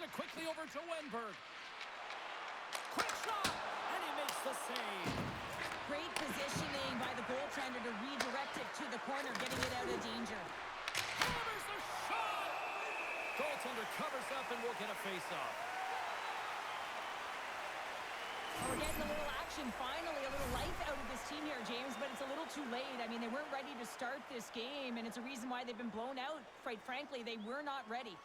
it quickly over to Wenberg. Quick shot, and he makes the save. Great positioning by the goaltender to redirect it to the corner, getting it out of danger. Hammers the shot. Goaltender covers up and will get a face-off. We're getting a little action, finally, a little life out of this team here, James, but it's a little too late. I mean, they weren't ready to start this game, and it's a reason why they've been blown out. Quite frankly, they were not ready.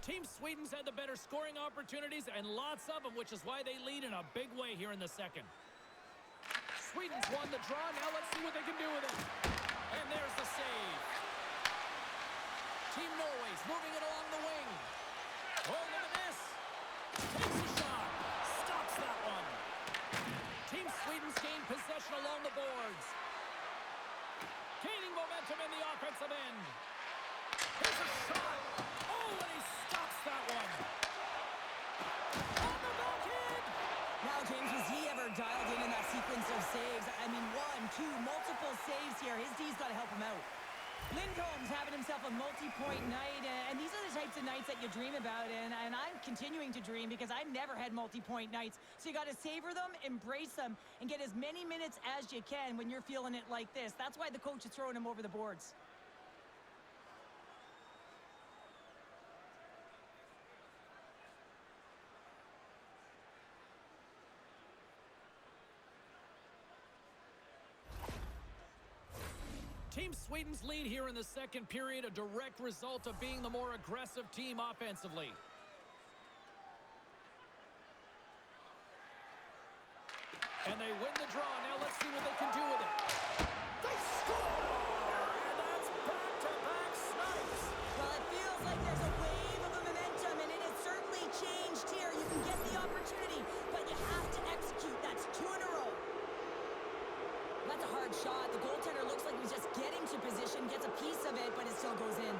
Team Sweden's had the better scoring opportunities and lots of them, which is why they lead in a big way here in the second. Sweden's won the draw. Now let's see what they can do with it. And there's the save. Team Norway's moving it along the wing. Oh, look at this. Takes a shot. Stops that one. Team Sweden's gained possession along the boards. Gaining momentum in the offensive end. Here's a shot. Oh, and he stops that one. On the backhand. Now, James, was he ever dialed in that sequence of saves? I mean, 1, 2, multiple saves here. His D's got to help him out. Lindholm's having himself a multi-point night, and these are the types of nights that you dream about, and I'm continuing to dream because I've never had multi-point nights. So you got to savor them, embrace them, and get as many minutes as you can when you're feeling it like this. That's why the coach is throwing him over the boards. Team Sweden's lead here in the second period, a direct result of being the more aggressive team offensively. And they win the draw. Now let's see what they can do with it. They score! And that's back-to-back snipes. Well, it feels like there's a wave of momentum, and it has certainly changed here. You can get the opportunity, but you have to execute. That's 2 in a row. That's a hard shot. The goaltender looks like he's just getting to position, gets a piece of it, but it still goes in.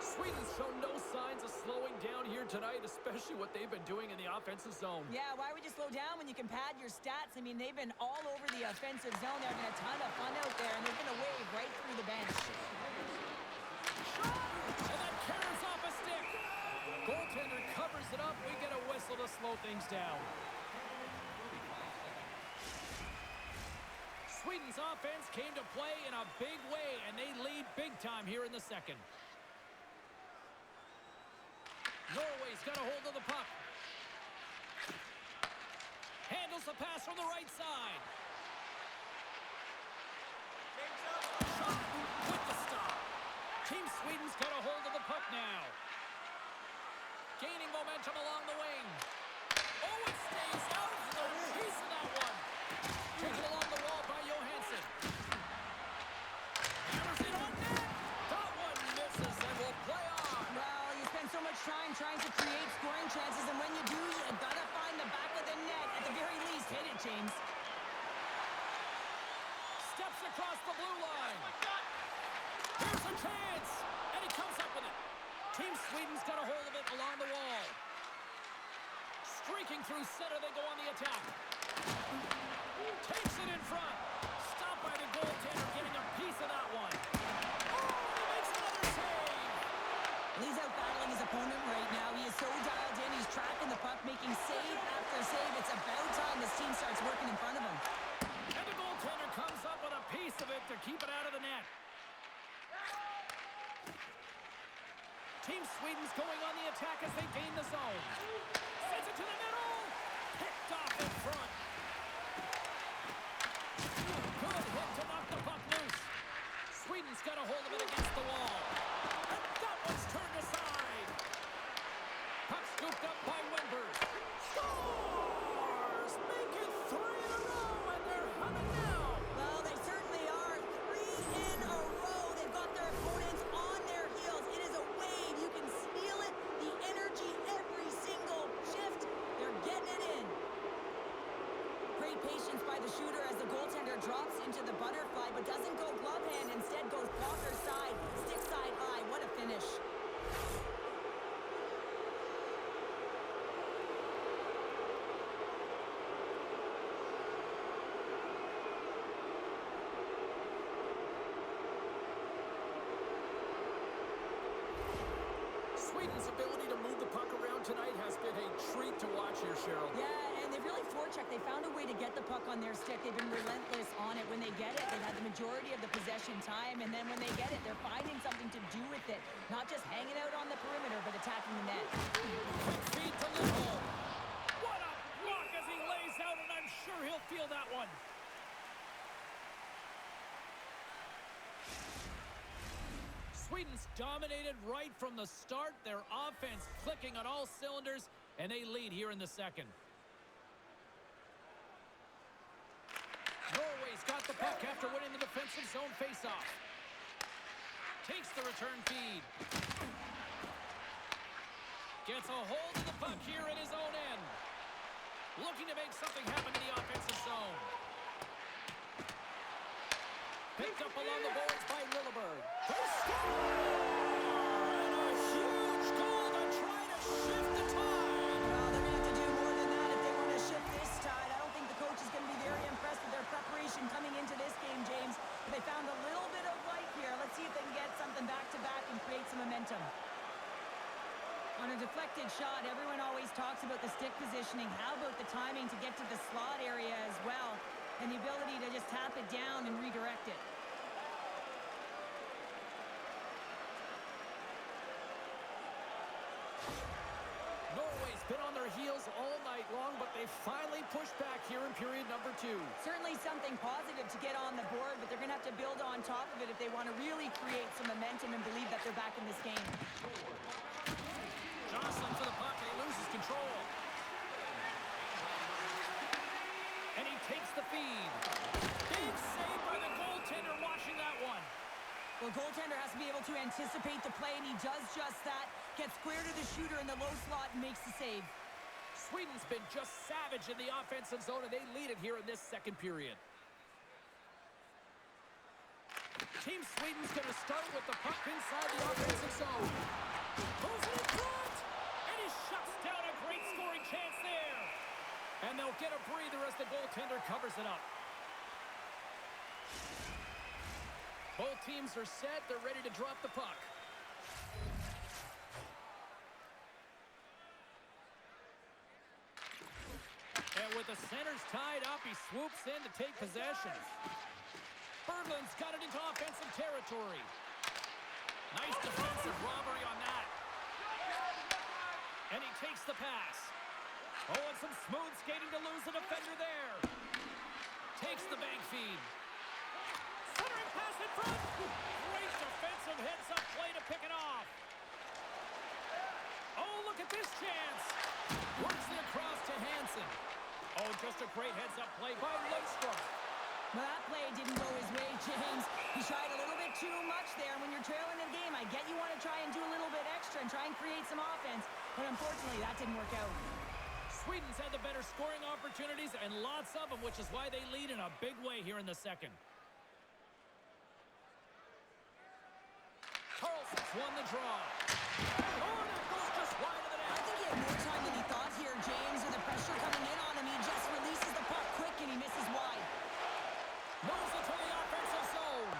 Sweden's shown no signs of slowing down here tonight, especially what they've been doing in the offensive zone. Yeah, why would you slow down when you can pad your stats? I mean, they've been all over the offensive zone. They're having a ton of fun out there, and they're going to wave right through the bench. Shot! And that carries off a stick. Goaltender covers it up. We get a whistle to slow things down. Sweden's offense came to play in a big way, and they lead big time here in the second. Norway's got a hold of the puck. Handles the pass from the right side. Shot with the stop. Team Sweden's got a hold of the puck now. Gaining momentum along the wing. Oh, it stays out. The piece of that one. Taken along the wall by Johansson. Hammers it on net. That one misses and will play on. Well, you spend so much time trying to create scoring chances, and when you do, you gotta find the back of the net. At the very least, hit it, James. Steps across the blue line. Here's a chance. And he comes up with it. Team Sweden's got a hold of it along the wall. Streaking through center, they go on the attack. Takes it in front. Stopped by the goaltender, getting a piece of that one. Oh, he makes another save. He's out battling his opponent right now. He is so dialed in. He's tracking the puck, making save after save. It's about time this team starts working in front of him. And the goaltender comes up with a piece of it to keep it out of the net. Team Sweden's going on the attack as they gain the zone. Sends it to the middle. Picked off in front. Good hit to knock the puck loose. Sweden's got a hold of it against the wall. And that one's turned aside. Puck scooped up by Wenberg. Scores! Make it 3 in a row, and they're humming now. Well, they certainly are. 3 in here, Cheryl. Yeah, and they've really forechecked. They found a way to get the puck on their stick. They've been relentless on it. When they get it, they've had the majority of the possession time, and then when they get it, they're finding something to do with it. Not just hanging out on the perimeter, but attacking the net. Quick feed to Lindholm. What a block as he lays out, and I'm sure he'll feel that one. Sweden's dominated right from the start. Their offense clicking on all cylinders, and they lead here in the second. Norway's got the puck after winning the defensive zone faceoff. Takes the return feed. Gets a hold of the puck here in his own end. Looking to make something happen in the offensive zone. Picked up along the boards by Lilleberg. They score! And a huge goal to try to shift the tide. Well, they're going to have to do more than that if they want to shift this tide. I don't think the coach is going to be very impressed with their preparation coming into this game, James. But they found a little bit of life here. Let's see if they can get something back-to-back and create some momentum. On a deflected shot, everyone always talks about the stick positioning. How about the timing to get to the slot area as well? And the ability to just tap it down and redirect it. Norway's been on their heels all night long, but they finally pushed back here in period number 2. Certainly something positive to get on the board, but they're going to have to build on top of it if they want to really create some momentum and believe that they're back in this game. Jocelyn to the puck, and he loses control. And he takes the feed. Big save by the goaltender, washing that one. Well, goaltender has to be able to anticipate the play, and he does just that. Gets square to the shooter in the low slot and makes the save. Sweden's been just savage in the offensive zone, and they lead it here in this second period. Team Sweden's going to start with the puck inside the offensive zone. Pulls it in front, and he shuts down a great scoring chance there. And they'll get a breather as the goaltender covers it up. Both teams are set. They're ready to drop the puck. And with the centers tied up, he swoops in to take possession. Berglund's got it into offensive territory. Nice defensive robbery on that. And he takes the pass. Oh, and some smooth skating to lose the defender there. Takes the bank feed. Centering pass in front. Great defensive heads-up play to pick it off. Oh, look at this chance. Works it across to Hansen. Oh, just a great heads-up play by Lundstrom. Well, that play didn't go his way, James. He tried a little bit too much there. When you're trailing in the game, I get you want to try and do a little bit extra and try and create some offense. But unfortunately, that didn't work out. Sweden's had the better scoring opportunities and lots of them, which is why they lead in a big way here in the second. Carlson's won the draw. Oh, and it goes just wide of the net. I think he had more time than he thought here, James. With the pressure coming in on him, he just releases the puck quick and he misses wide. Moves it to the offensive zone.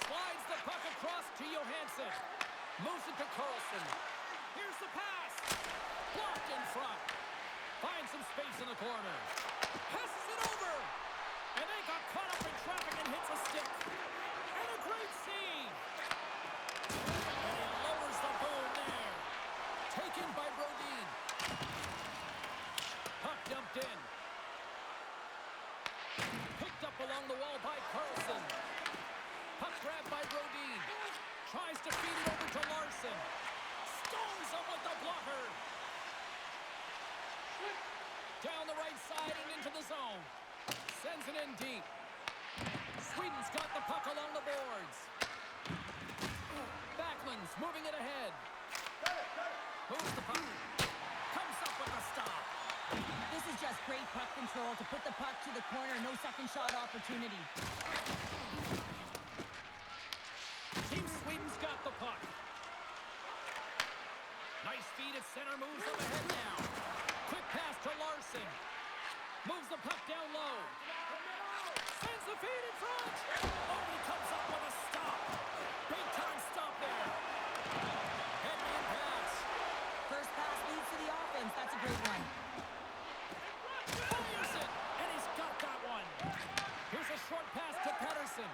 Slides the puck across to Johansson. Moves it to Carlson. Here's the pass. Blocked in front. Finds some space in the corner. Passes it over. And they got caught up in traffic and hits a stick. And a great save. And he lowers the boom there. Taken by Brodin. Puck dumped in. Picked up along the wall by Carlson. Puck grabbed by Brodin. Tries to feed it over to Larson. Stones him with the blocker. Down the right side and into the zone. Sends it in deep. Sweden's got the puck along the boards. Backlund's moving it ahead. Moves the puck. Comes up with a stop. This is just great puck control to put the puck to the corner. No second shot opportunity. Team Sweden's got the puck. Nice feed at center. Moves up ahead now. Quick pass to Larson. Moves the puck down low. Sends the feed in front. Oh, he comes up with a stop. Big time stop there. Headman pass. First pass leads to the Olsen.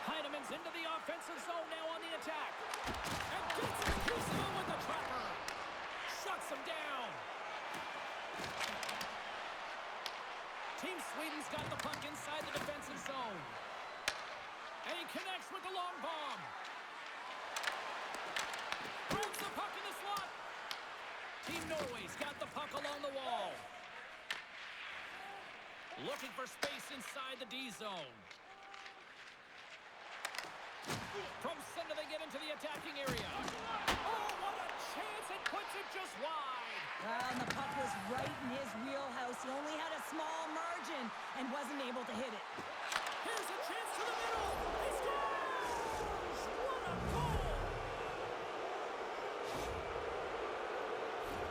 Heinemann's into the offensive zone now on the attack. And gets a piece of him with the trapper. Shuts him down. Team Sweden's got the puck inside the defensive zone. And he connects with the long bomb. Brings the puck in the slot. Team Norway's got the puck along the wall. Looking for space inside the D zone. From center they get into the attacking area. Oh, what a chance! It puts it just wide. Well, and the puck was right in his wheelhouse. He only had a small margin and wasn't able to hit it. Here's a chance to the middle. He scores! What a goal!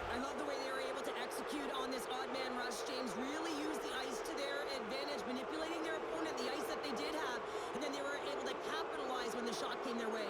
I love the way they were able to execute on this odd man rush. James really used the ice to their advantage, manipulating their opponent, the ice that they did have, and then they were able to capitalize when the shot came their way.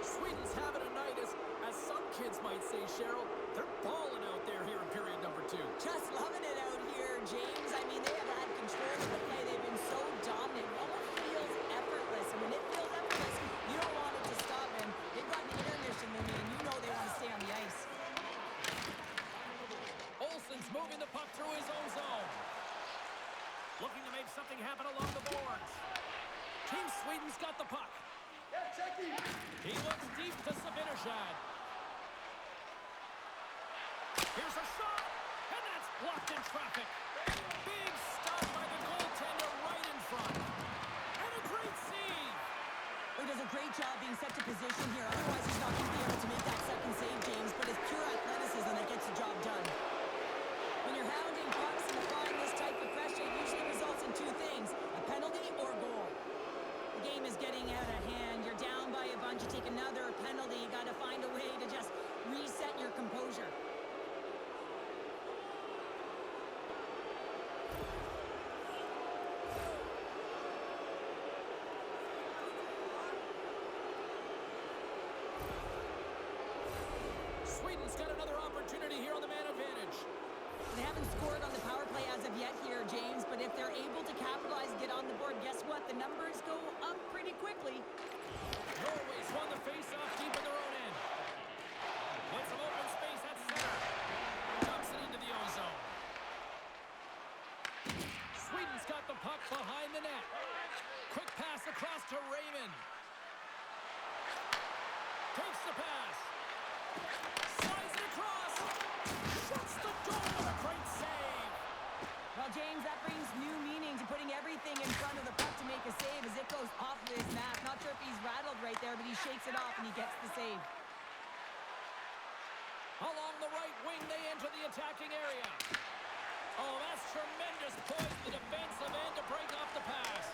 Sweden's having a night, as some kids might say, Cheryl. They're balling out there here in period number 2. Just loving it out here, James. I mean, they have had control of the play. They've been so dominant. It almost feels effortless. And when it feels effortless, you don't want it to stop. And they've got an intermission in and you know they want to stay on the ice. Olsen's moving the puck through his own zone. Looking to make something happen along the boards. Team Sweden's got the puck. He looks deep to Sabinishad. Here's a shot, and that's blocked in traffic. Big stop by the goaltender right in front. And a great save. He does a great job being set to position here. Otherwise, he's not going to be able to make that second save, James. But it's pure athleticism that gets the job done. When you're hounding pucks and applying this type of pressure, it usually results in 2 things, a penalty or a goal. The game is getting out of hand. You're down by a bunch. You take another penalty. You got to find a way to just reset your composure. Sweden's got another opportunity here on the man advantage. They haven't scored on the power play as of yet here, James, but if they're able to capitalize and get on the board, guess what? The numbers go up pretty quickly. Norway's won the face-off deep in their own end. With some open space at center. Dumps it into the ozone. Sweden's got the puck behind the net. Quick pass across to Raymond. Takes the pass. Slides it across. Shuts the door. What a great save. Well, James, that brings new meaning to putting everything in front of the puck to make a save as it goes off of his mask. Not sure if he's rattled right there, but he shakes it off and he gets the save. Along the right wing, they enter the attacking area. Oh, that's tremendous poise to the defensive end to break off the pass.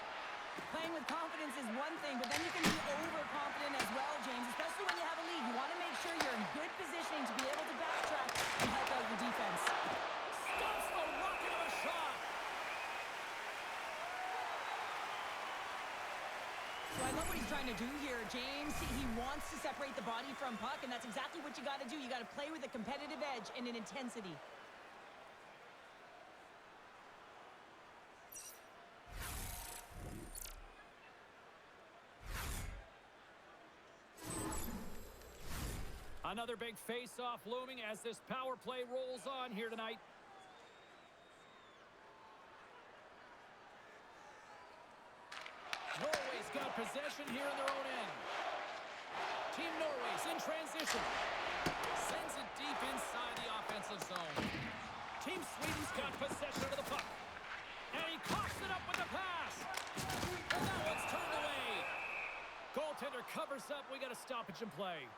Playing with confidence is one thing, but then you can be overconfident as well, James, especially when you have a lead. You want to make sure you're in good positioning to be able to backtrack and help out your defense. Stops the rocket of a shot. So I love what he's trying to do here, James. He wants to separate the body from puck, and that's exactly what you got to do. You got to play with a competitive edge and an intensity. Another big face-off looming as this power play rolls on here tonight. Norway's got possession here in their own end. Team Norway's in transition. Sends it deep inside the offensive zone. Team Sweden's got possession of the puck. And he coughs it up with the pass. And that one's turned away. Goaltender covers up. We got a stoppage in play.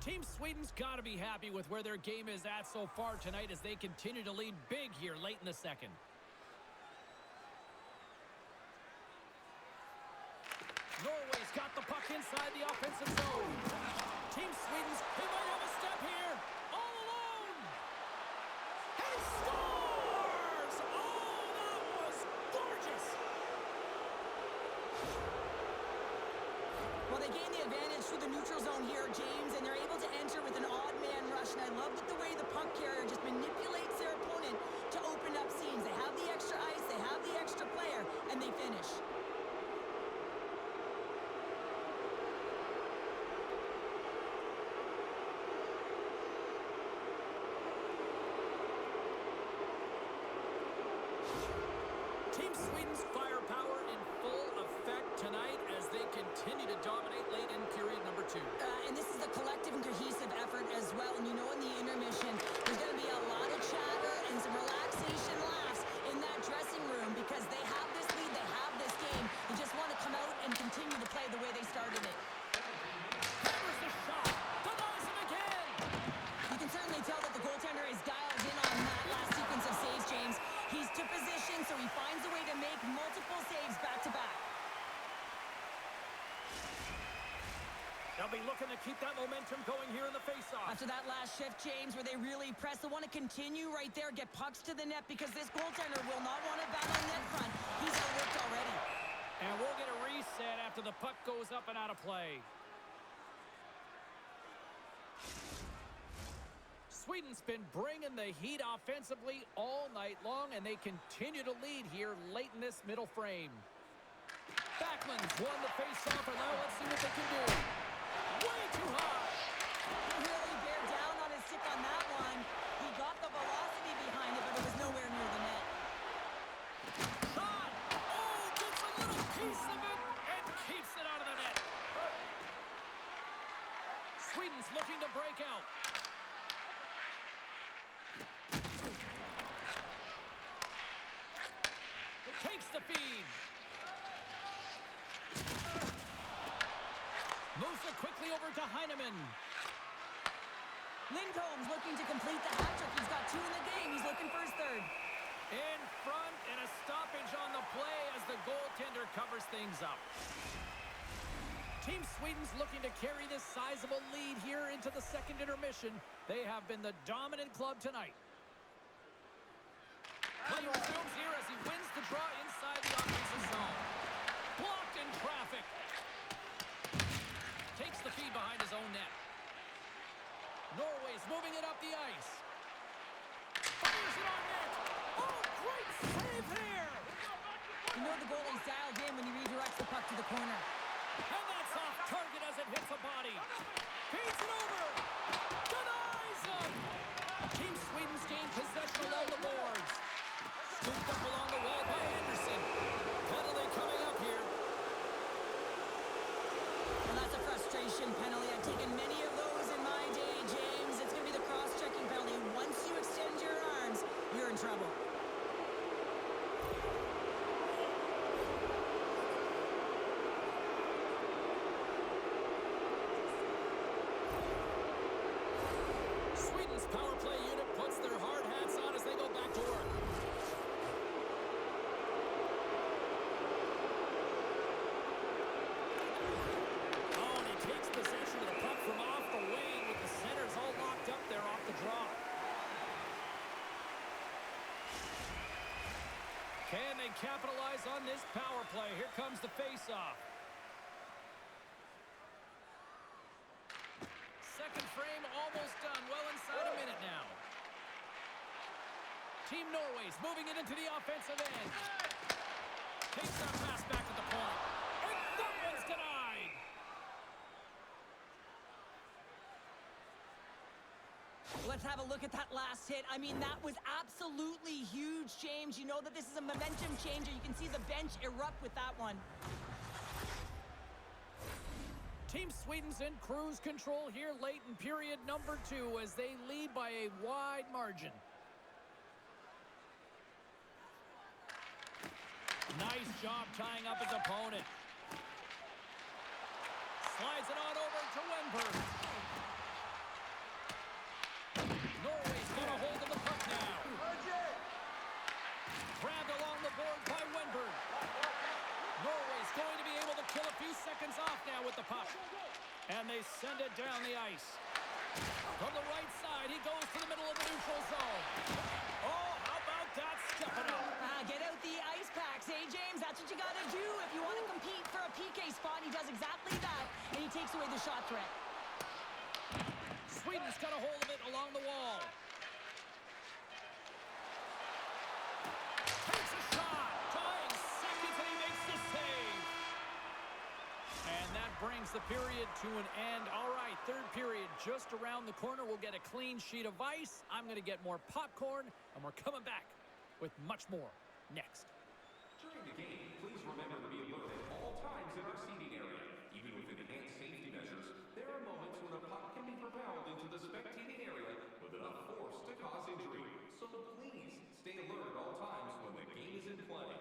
Team Sweden's got to be happy with where their game is at so far tonight as they continue to lead big here late in the second. Norway's got the puck inside the offensive zone. Team Sweden's, he might have a step here. All alone. He scores! Oh, they gain the advantage through the neutral zone here, James, and they're able to enter with an odd man rush. And I love that the way the puck carrier just manipulates their opponent to open up seams. They have the extra ice, they have the extra player, and they finish. Team Sweden's firepower in full effect tonight as they continue to dominate late in period number 2. And this is a collective and cohesive effort as well. And you know in the intermission, there's going to be a lot of chatter and some relaxation laughs in that dressing room because they have this lead, they have this game. They just want to come out and continue to play the way they started it. Hammers the shot. Denies him again. You can certainly tell that the goaltender is dialed in on that last sequence of saves, James. He's to position, so he finds a way to make multiple saves back-to-back. They'll be looking to keep that momentum going here in the faceoff. After that last shift, James, where they really press, they want to continue right there, get pucks to the net, because this goaltender will not want to battle net front. He's outworked already. And we'll get a reset after the puck goes up and out of play. Sweden's been bringing the heat offensively all night long, and they continue to lead here late in this middle frame. Backman's won the faceoff, and now let's see what they can do. Way too high. He really bear down on his stick on that one. He got the velocity behind it, but it was nowhere near the net. Shot! Oh, gets a little piece of it and keeps it out of the net. Sweden's looking to break out. Takes the feed. Moves it quickly over to Heineman. Lindholm's looking to complete the hat trick. He's got 2 in the game. He's looking for his third. In front and a stoppage on the play as the goaltender covers things up. Team Sweden's looking to carry this sizable lead here into the second intermission. They have been the dominant club tonight. Play resumes here as he wins the draw inside the offensive zone. Blocked in traffic. Takes the feed behind his own net. Norway's moving it up the ice. Fires it on net. Oh, great save here. You know the goalie's dialed in when he redirects the puck to the corner. And that's off target as it hits a body. Feeds it over. Denies him. Team Sweden's gained possession along the boards. Scooped up along the wall by Anderson. Penalty coming up here. Well, that's a frustration penalty. I've taken many of those in my day, James. It's going to be the cross-checking penalty. Once you extend your arms, you're in trouble. Sweden's power play unit puts their hard hats on as they go back to work. Oh, and he takes possession of the puck from off the wing with the centers all locked up there off the draw. Can they capitalize on this power play? Here comes the face-off. Second frame almost done. Well inside a minute now. Team Norway's moving it into the offensive end. Takes that pass back at the point. And that one's denied. Let's have a look at that last hit. I mean, that was absolutely huge, James. You know that this is a momentum changer. You can see the bench erupt with that one. Team Sweden's in cruise control here late in period number 2 as they lead by a wide margin. Nice job tying up his opponent. Slides it on over to Wenberg. Norway's got a hold of the puck now. Grabbed along the board by Wenberg. Norway's going to be able to kill a few seconds off now with the puck. And they send it down the ice. From the right side, he goes to the middle of the neutral zone. Oh, how about that stepping up? Get out the ice packs, eh, James? That's what you got to do if you want to compete for a PK spot. He does exactly that, and he takes away the shot threat. Sweden's got a hold of it along the wall. Takes a shot. Tying seconds, and he makes the save. And that brings the period to an end. All right, third period just around the corner. We'll get a clean sheet of ice. I'm going to get more popcorn, and we're coming back with much more next. During the game, please remember to be alert at all times in our seating area. Even with enhanced safety measures, there are moments when a puck can be propelled into the spectating area with enough force to cause injury. So please stay alert at all times when the game is in play.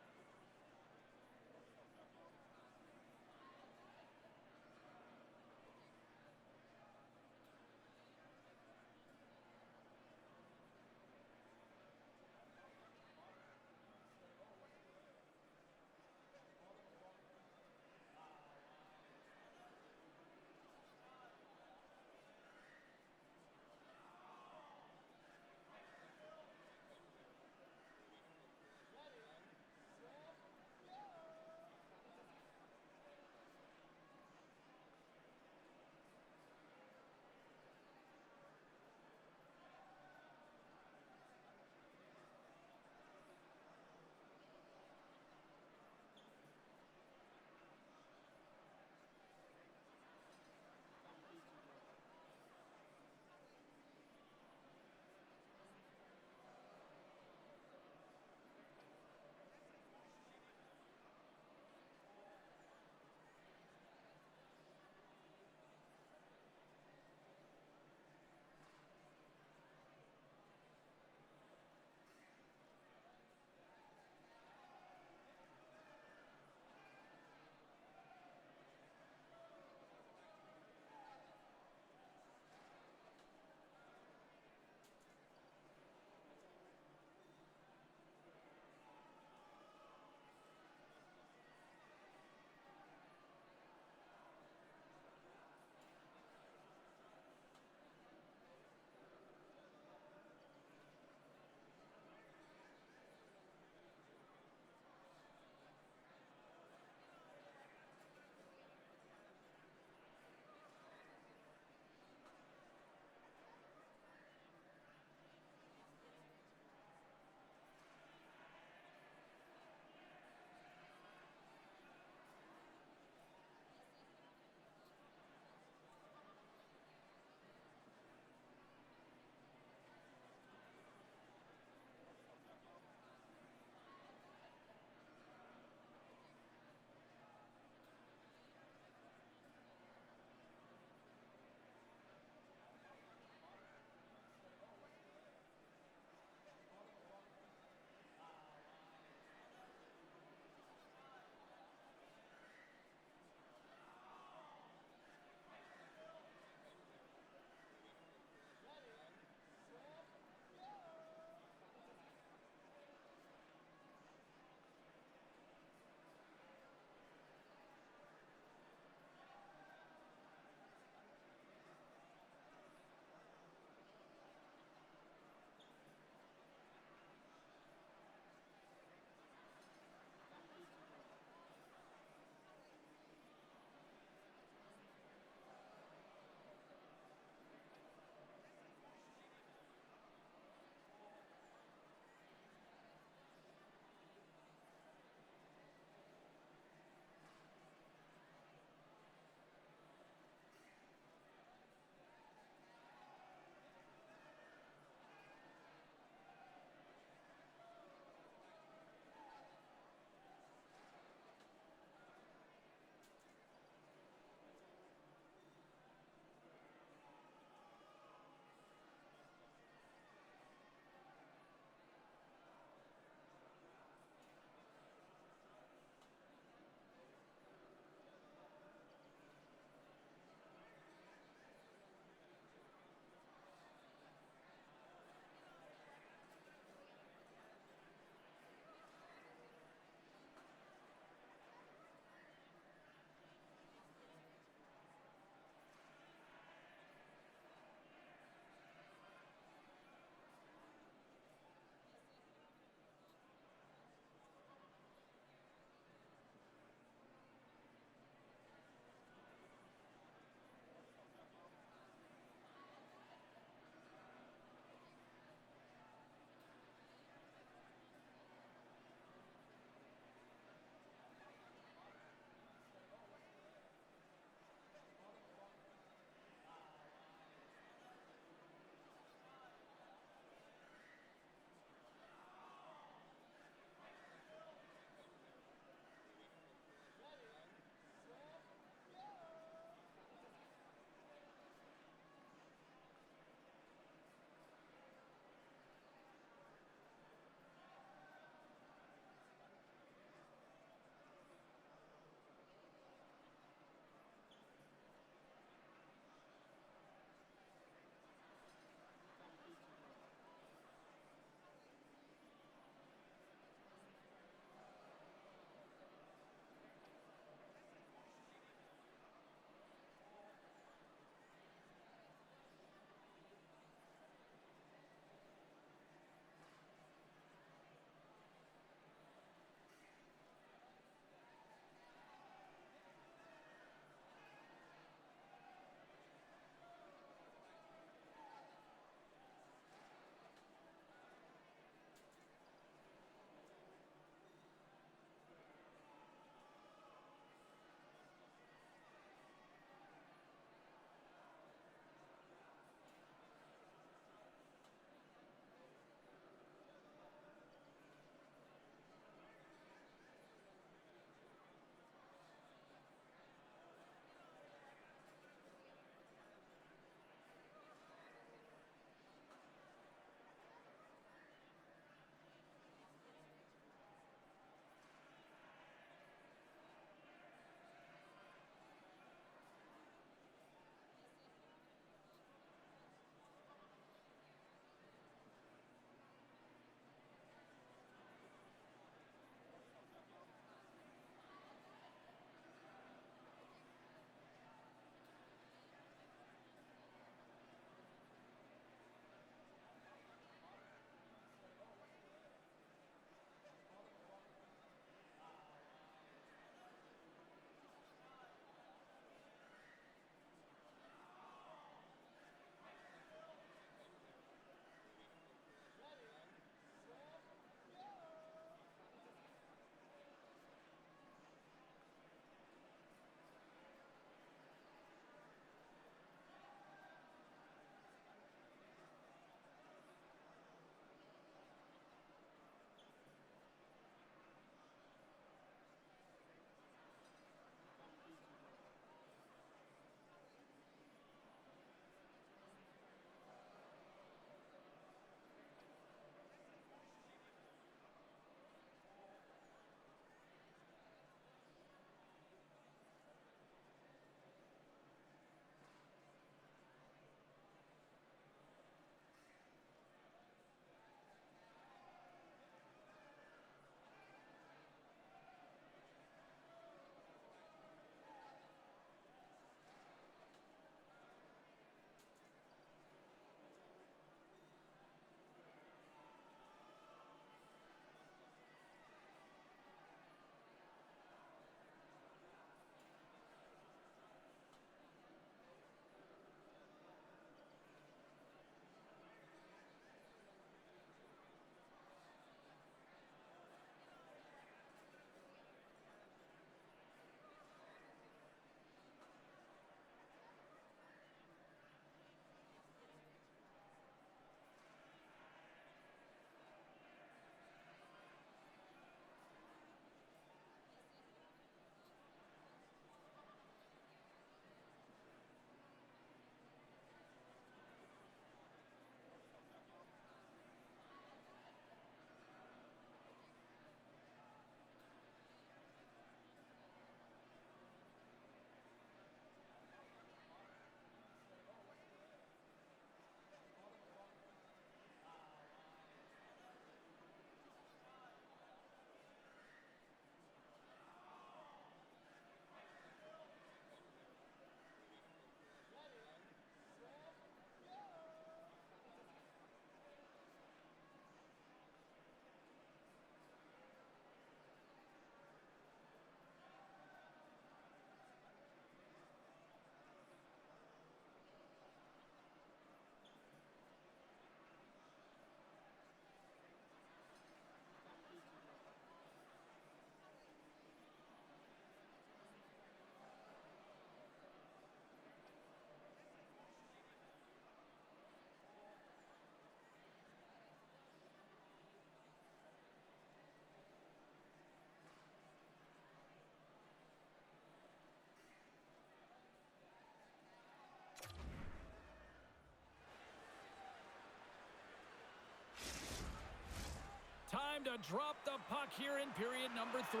to drop the puck here in period number 3.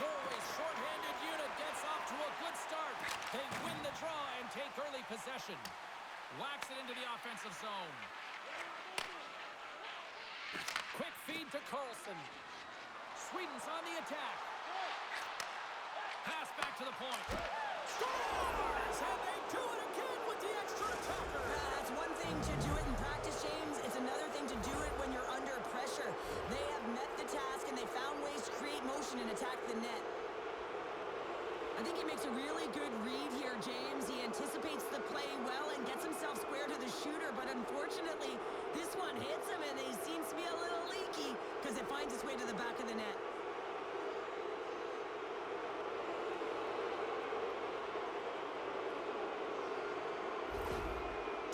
Norway's shorthanded unit gets off to a good start. They win the draw and take early possession. Whacks it into the offensive zone. Quick feed to Carlson. Sweden's on the attack. Pass back to the point. Scores! And they do it again with the extra attacker. That's one thing to do it in practice, James. It's another thing to do it when you're under pressure. They have met the task, and they found ways to create motion and attack the net. I think he makes a really good read here, James. He anticipates the play well and gets himself square to the shooter, but unfortunately, this one hits him, and he seems to be a little leaky because it finds its way to the back of the net.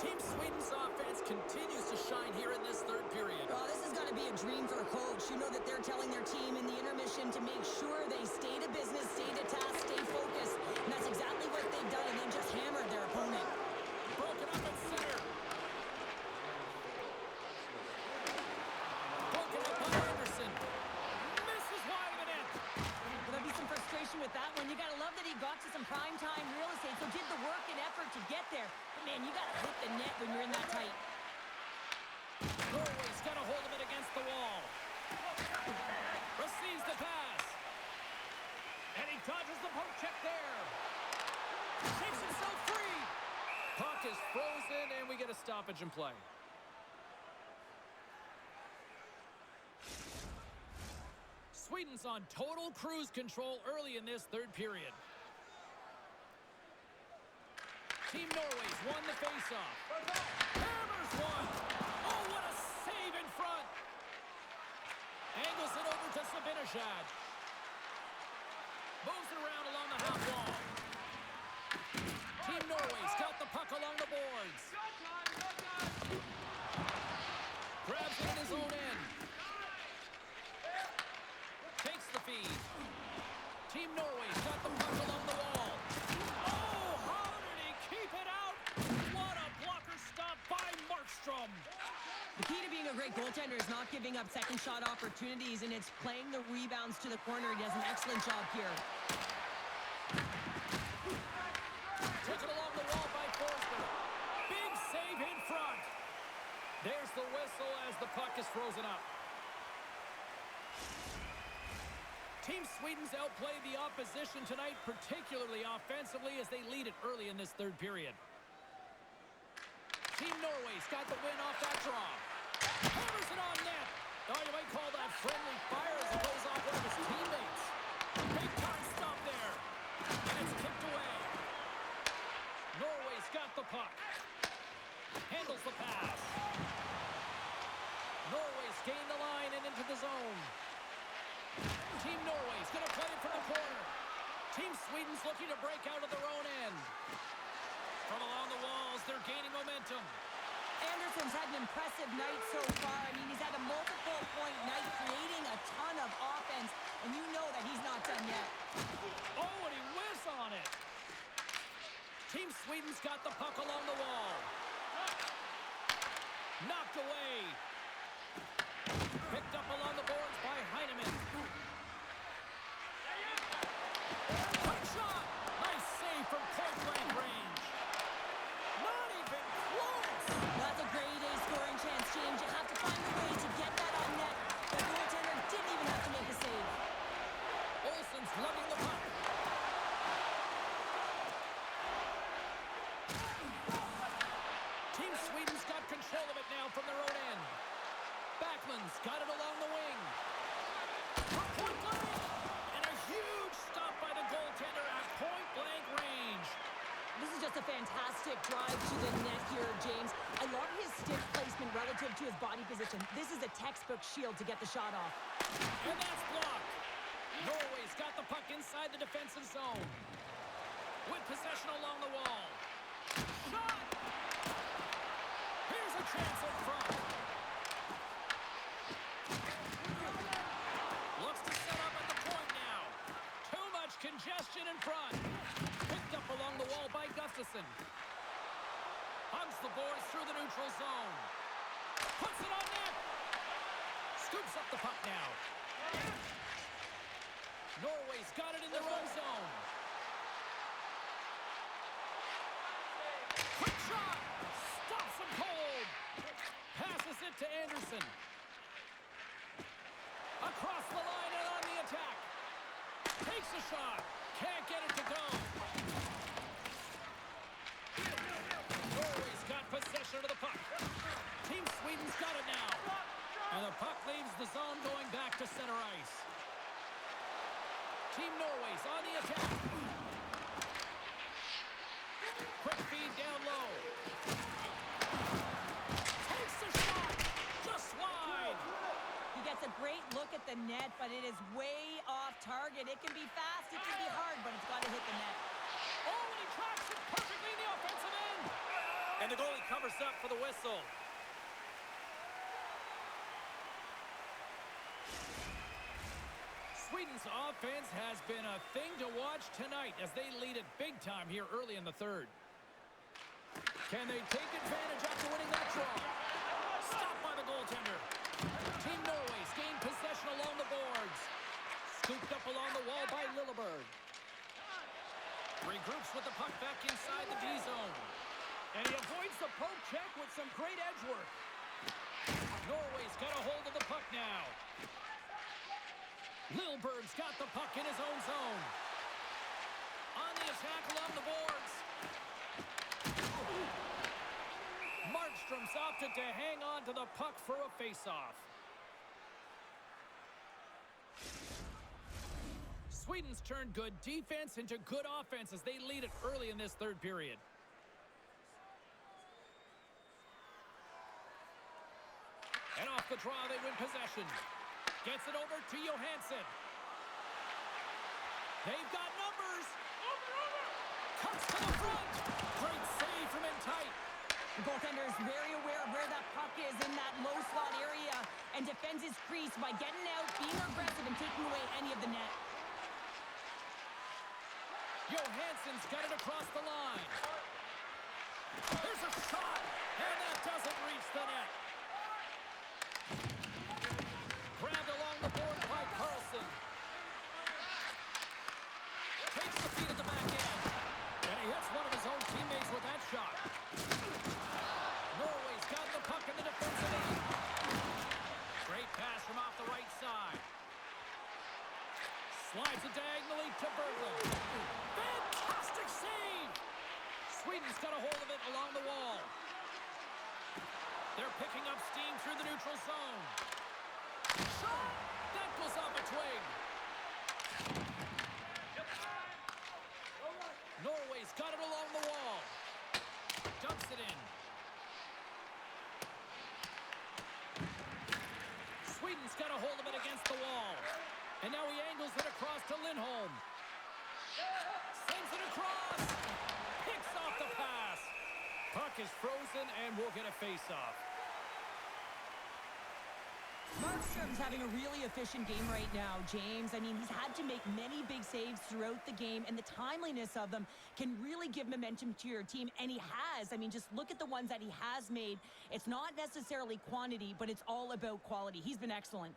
Team Sweden's offense continues to shine here in this third period. Oh, this has got to be a dream for a coach. You know that they're telling their team in the intermission to make sure they stay to business, stay to task, stay focused. And that's exactly what they've done, and they've just hammered their opponent. Broken up at center. Broken up by Anderson. Misses wide of the net. Well, there'll be some frustration with that one. You got to love that he got to some primetime real estate, so did the work and effort to get there. But, man, you got to hit the net when you're in that tight. Norway's got a hold of it against the wall. Receives the pass. And he dodges the poke check there. Shakes himself free. Puck is frozen, and we get a stoppage in play. Sweden's on total cruise control early in this third period. Team Norway's won the faceoff. Hammers one. Oh, what a save in front. Angles it over to Sabinishad. Moves it around along the half wall. Team Norway's got the puck along the boards. Grabs it in his own end. Takes the feed. Team Norway's got the puck along the wall. Oh, how did he keep it out? What a blocker stop by Markstrom. The key to being a great goaltender is not giving up second shot opportunities, and it's playing the rebounds to the corner. He does an excellent job here. Taken along the wall by Forsberg. Big save in front. There's the whistle as the puck is frozen up. Team Sweden's outplayed the opposition tonight, particularly offensively, as they lead it early in this third period. Team Norway's got the win off that draw. Hammers it on net. Oh, you might call that friendly fire as it goes off one of his teammates. Big time stop there. And it's kicked away. Norway's got the puck. Handles the pass. Norway's gained the line and into the zone. Team Norway's going to play it from the corner. Team Sweden's looking to break out of their own end. From along the walls, they're gaining momentum. Anderson's had an impressive night so far. I mean, he's had a multiple-point night, creating a ton of offense, and you know that he's not done yet. Oh, and he whiffs on it. Team Sweden's got the puck along the wall. Knocked away. Picked up along the boards by Heineman. Quick shot. Nice save from point-blank range. Not even close. That's a grade A scoring chance, James. You have to find a way to get that on net. The goaltender didn't even have to make a save. Olsen's lugging the puck. Team Sweden's got control of it now from their own end. Backlund's got it along the wing. From point blank. And a huge stop by the goaltender at point blank range. This is just a fantastic drive to the net here, James. I love his stick placement relative to his body position. This is a textbook shield to get the shot off. And that's blocked. Norway's got the puck inside the defensive zone. With possession along the wall. Shot! Here's a chance in front. Looks to set up at the point now. Too much congestion in front. Picked up along the wall by Gustafsson. Hugs the boards through the neutral zone. Puts it on net. Scoops up the puck now. Norway's got it in their own zone. Quick shot. Stops him cold. Passes it to Anderson. Across the line and on the attack. Takes a shot. Can't get it to go. Norway's got possession of the puck. Team Sweden's got it now. And the puck leaves the zone going back to center ice. Team Norway's on the attack. Quick feed down low. Takes the shot. Just wide. He gets a great look at the net, but it is way off target. It can be fast, it can be hard, but it's got to hit the net. Oh, and he tracks it perfectly in the offensive end. And the goalie covers up for the whistle. Sweden's offense has been a thing to watch tonight as they lead it big time here early in the third. Can they take advantage after winning that draw? Stopped by the goaltender. Team Norway's gained possession along the boards. Scooped up along the wall by Lilleberg. Regroups with the puck back inside the D zone. And he avoids the poke check with some great edge work. Norway's got a hold of the puck now. Lilleberg's got the puck in his own zone. On the attack along the boards. Markstrom's opted to hang on to the puck for a face-off. Sweden's turned good defense into good offense as they lead it early in this third period. And off the draw, they win possession. Gets it over to Johansson. They've got numbers. Cuts to the front. Great save from in tight. The goaltender is very aware of where that puck is in that low slot area and defends his crease by getting out, being aggressive, and taking away any of the net. Johansson's got it across the line. There's a shot, and that doesn't reach the net. Grabbed along the board by Carlson. Takes the feed at the back end. And he hits one of his own teammates with that shot. Norway's got the puck in the defensive end. Great pass from off the right side. Slides it diagonally to Berglund. Fantastic save! Sweden's got a hold of it along the wall. They're picking up steam through the neutral zone. Shot! That goes off a twig. Norway's got it along the wall. Dumps it in. Sweden's got a hold of it against the wall. And now he angles it across to Lindholm. Sends it across. Picks off the pass. Puck is frozen and we'll get a face-off. Markstrom's having a really efficient game right now, James. I mean, he's had to make many big saves throughout the game, and the timeliness of them can really give momentum to your team, and he has. I mean, just look at the ones that he has made. It's not necessarily quantity, but it's all about quality. He's been excellent.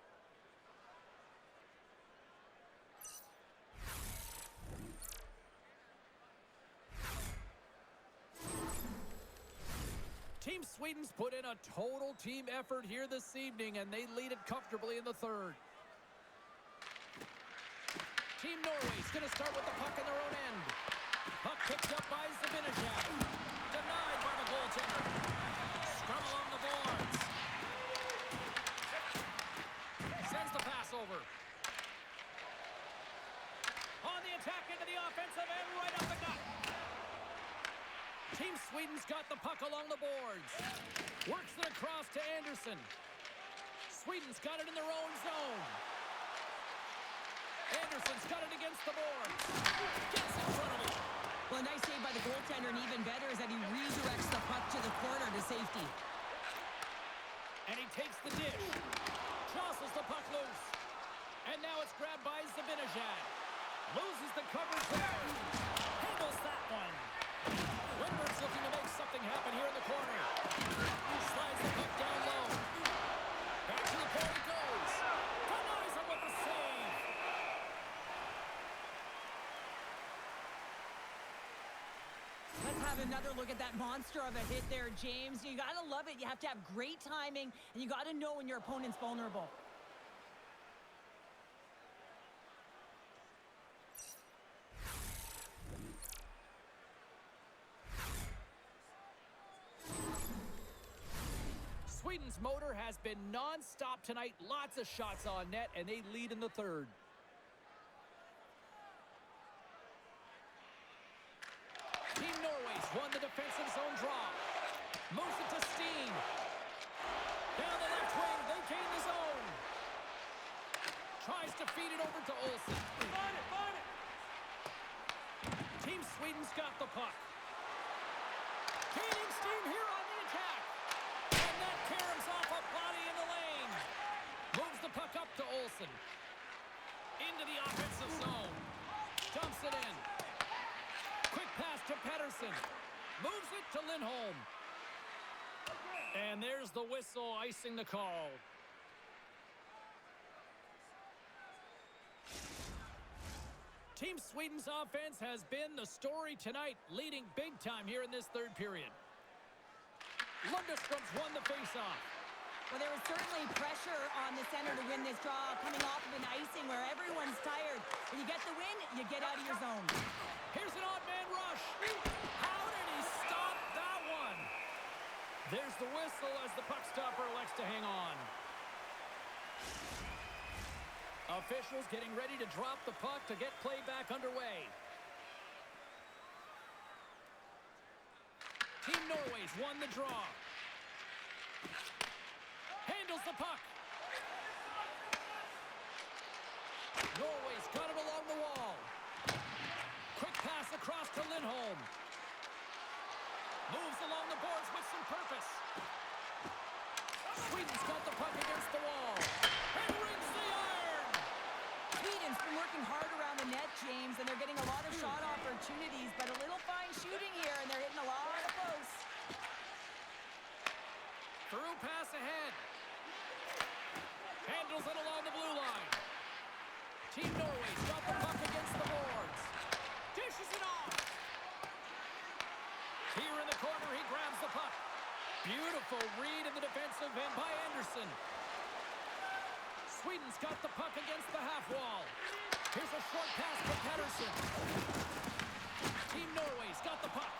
Team Sweden's put in a total team effort here this evening, and they lead it comfortably in the third. Team Norway's going to start with the puck in their own end. Puck picked up by Zibanejad. Denied by the goaltender. Scrum along the boards. Sends the pass over. On the attack into the offensive end, right up the gut. Team Sweden's got the puck along the boards. Works it across to Anderson. Sweden's got it in their own zone. Anderson's got it against the boards. Gets in front of it. Well, a nice save by the goaltender, and even better is that he redirects the puck to the corner to safety. And he takes the dish. Jostles the puck loose. And now it's grabbed by Zibanejad. Loses the coverage there. Handles that one. Windward's looking to make something happen here in the corner. Slides the puck down low. Back to the point it goes. Denies him with the save. Let's have another look at that monster of a hit there, James. You got to love it. You have to have great timing, and you got to know when your opponent's vulnerable. Sweden's motor has been non-stop tonight. Lots of shots on net, and they lead in the third. Team Norway's won the defensive zone draw. Moves it to Steen. Down the left wing, they gain the zone. Tries to feed it over to Olsen. Find it! Team Sweden's got the puck. Gaining steam here on the attack. And that caroms off a body in the lane. Moves the puck up to Olsen. Into the offensive zone. Dumps it in. Quick pass to Pettersson. Moves it to Lindholm. And there's the whistle icing the call. Team Sweden's offense has been the story tonight, leading big time here in this third period. Lundström's won the faceoff. Well, there was certainly pressure on the center to win this draw, coming off of an icing where everyone's tired. When you get the win, you get out of your zone. Here's an odd man rush. How did he stop that one? There's the whistle as the puck stopper elects to hang on. Officials getting ready to drop the puck to get play back underway. Team Norway's won the draw. Handles the puck. Norway's got it along the wall. Quick pass across to Lindholm. Moves along the boards with some purpose. Sweden's got the puck against the wall. And rings the iron! Sweden's been working hard around the net, James, and they're getting a lot of shot opportunities, but a little fine shooting here, and they're hitting a lot of posts. Through pass ahead. Handles it along the blue line. Team Norway's got the puck against the boards. Dishes it off. Here in the corner, he grabs the puck. Beautiful read in the defensive end by Anderson. Sweden's got the puck against the half wall. Here's a short pass to Pettersson. Team Norway's got the puck.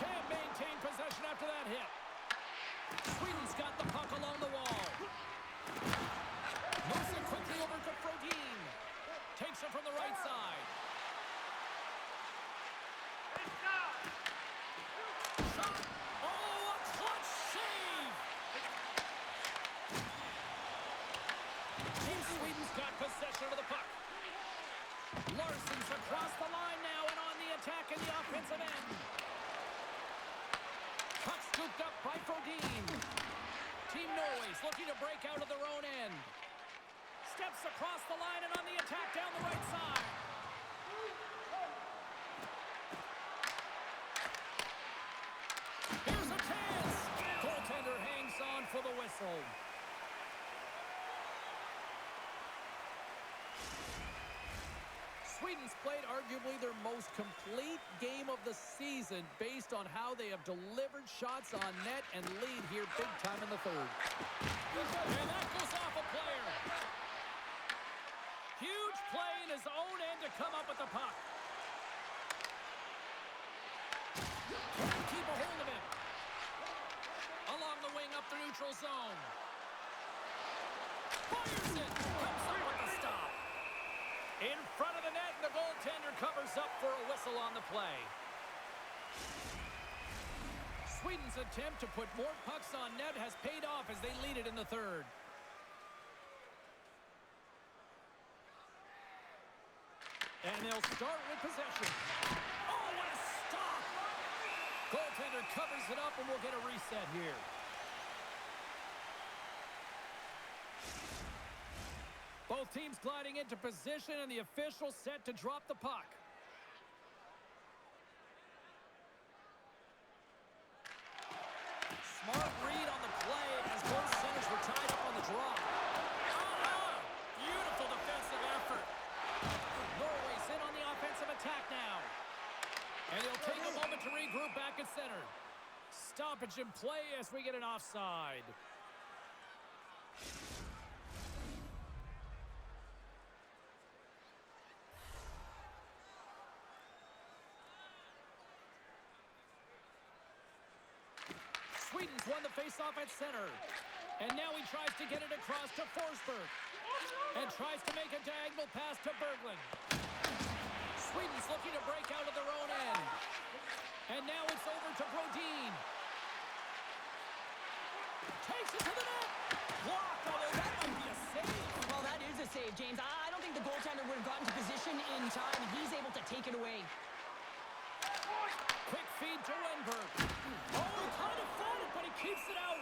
Can't maintain possession after that hit. Sweden's got the puck along the wall. Moves it quickly over to Frodin. Takes it from the right side. Shot! Oh, a clutch save! Team Sweden's got possession of the puck. Larsson's across the line now and on the attack in the offensive end. Puck scooped up by Frodin. Team Norway's looking to break out of their own end. Steps across the line and on the attack down the right side. Here's a chance. Goaltender hangs on for the whistle. Sweden's played arguably their most complete game of the season based on how they have delivered shots on net and lead here big time in the third. And that goes off a player. Huge play in his own end to come up with the puck. Can't keep a hold of it. Along the wing up the neutral zone. Fires it. Comes up with the stop. In front of the net, and the goaltender covers up for a whistle on the play. Sweden's attempt to put more pucks on net has paid off as they lead it in the third. And they'll start with possession. Oh, what a stop! Goaltender covers it up, and we'll get a reset here. Both teams gliding into position, and the official set to drop the puck. stoppage in play as we get an offside. Sweden's won the faceoff at center. And now he tries to get it across to Forsberg. And tries to make a diagonal pass to Berglund. Sweden's looking to break out of their own end. And now it's over to Brodin. Takes it to the net. Blocked, although that might be a save. Well, that is a save, James. I don't think the goaltender would have gotten to position in time, and he's able to take it away. Quick feed to Wenberg. Oh, he kind of fought it, but he keeps it out.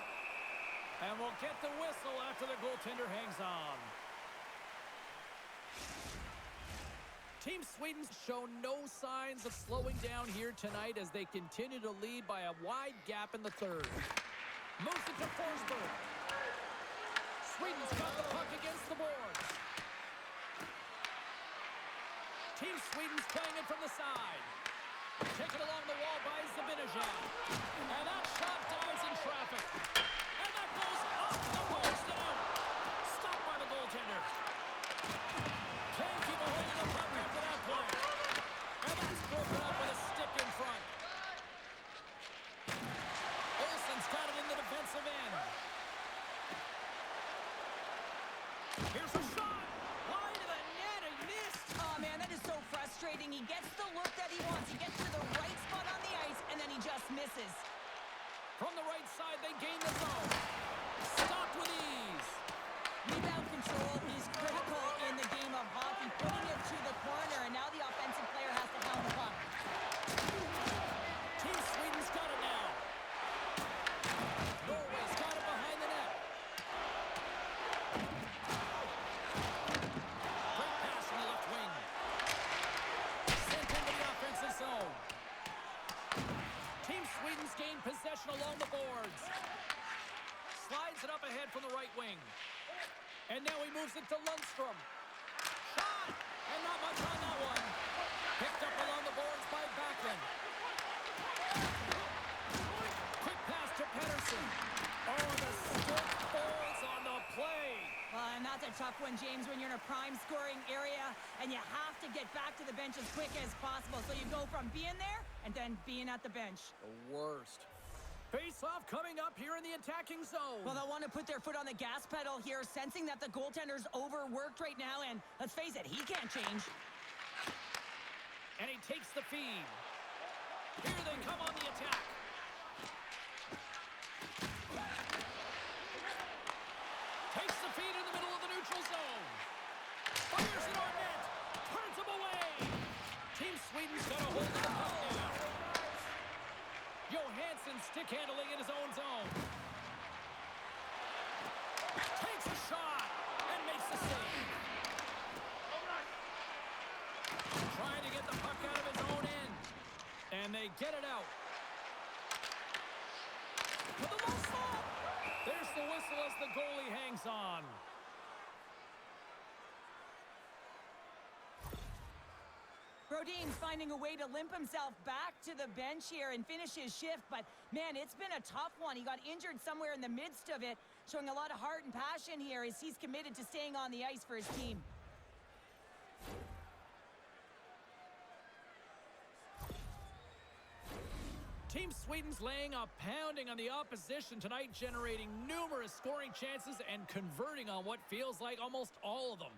And we'll get the whistle after the goaltender hangs on. Team Sweden's shown no signs of slowing down here tonight as they continue to lead by a wide gap in the third. Moves it to Forsberg. Sweden's got the puck against the boards. Team Sweden's playing it from the side. Taken along the wall by Zibanejad. And that shot dives in traffic. And that goes off the post and out. Stopped by the goaltender. Can't keep a hold of the puck after that play. And that's broken up with a stick in front. Olsen's got it in the defensive end. Here's a shot. Wide of the net and missed. Oh, man, that is so frustrating. He gets the look that he wants. He gets to the right spot on the ice, and then he just misses. From the right side, they gain the zone. Stopped with ease. Rebound control is critical in the game of hockey. Putting it to the corner, and now the offensive player has to hound the puck. Team Sweden's got it now. Norway's got it behind the net. Great pass from the left wing. Sent into the offensive zone. Team Sweden's gained possession along the boards. Slides it up ahead from the right wing. And now he moves it to Lundstrom. Shot! And not much on that one. Picked up along the boards by Backlund. Quick pass to Pettersson. Oh, the stick falls on the play. Well, and that's a tough one, James, when you're in a prime scoring area and you have to get back to the bench as quick as possible. So you go from being there and then being at the bench. The worst. Face-off coming up here in the attacking zone. Well, they'll want to put their foot on the gas pedal here, sensing that the goaltender's overworked right now, and let's face it, he can't change. And he takes the feed. Here they come on the attack. Takes the feed in the middle of the neutral zone. Fires it on net. Turns him away. Team Sweden's got a hold of the puck now. Johansson stick handling in his own zone. Takes a shot and makes the save. Trying to get the puck out of his own end. And they get it out. With the low slot. There's the whistle as the goalie hangs on. Brodin's finding a way to limp himself back to the bench here and finish his shift, but man, it's been a tough one. He got injured somewhere in the midst of it, showing a lot of heart and passion here as he's committed to staying on the ice for his team. Team Sweden's laying a pounding on the opposition tonight, generating numerous scoring chances and converting on what feels like almost all of them.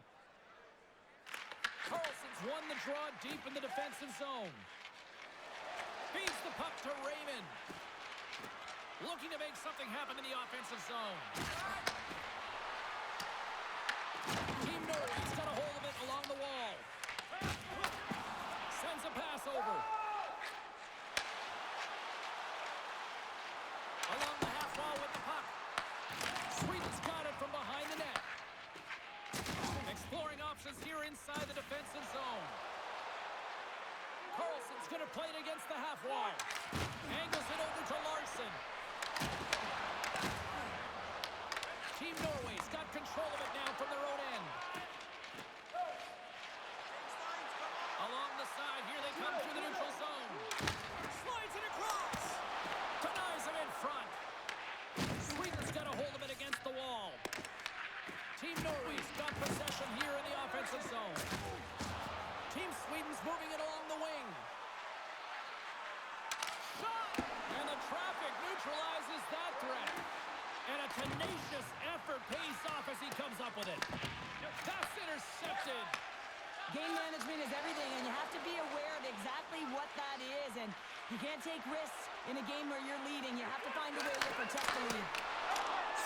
Carlson's won the draw deep in the defensive zone. Feeds the puck to Raymond. Looking to make something happen in the offensive zone. Team Norway's got a hold of it along the wall. Sends a pass over. Along the half wall with the puck. Sweden's got it from behind the net. Exploring options here inside the defensive zone. Carlson's going to play it against the half wall. Angles it over to Larson. Team Norway's got control of it now from their own end. Along the side, here they come through the neutral zone. Slides it across. Denies him in Game management is everything, and you have to be aware of exactly what that is. And you can't take risks in a game where you're leading. You have to find a way to protect the lead.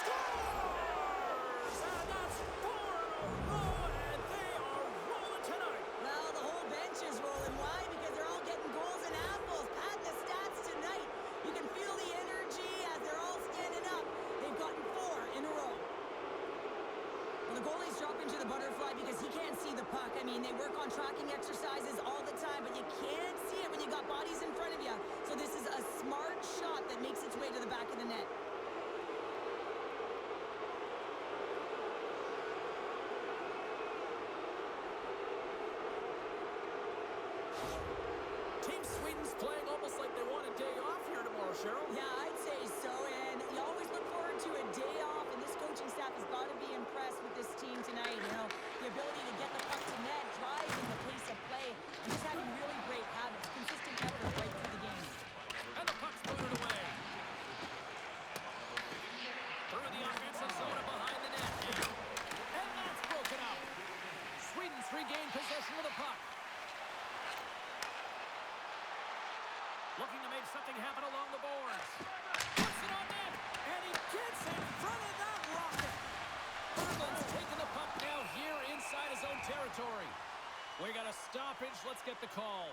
Scores! And that's 4 in a row, and they are rolling tonight. Well, the whole bench is rolling. Why? Because they're all getting goals and apples. Pat the stats tonight. You can feel the energy as they're all standing up. They've gotten 4 in a row. Well, the goalies drop into the butterfly because he can't see the puck. I mean, they work on tracking exercises all the time, but you can't see it when you got bodies in front of you. So this is a smart shot that makes its way to the back of the net. Team Sweden's playing almost like they want a day off here tomorrow, Cheryl. Yeah, I'd say so, and you always look forward to a day off, and this coaching staff has got to be impressed with this team tonight. You know, the ability to get the puck to net, driving the pace of play, and just having really great habits, consistent effort right through the game. And the puck's booted away. Through the offensive zone and behind the net. And that's broken up. Sweden's regained possession of the puck. Looking to make something happen along the boards. Puts it on net, and he gets in front of that rocket. Berglund's taking the puck now here inside his own territory. We got a stoppage. Let's get the call.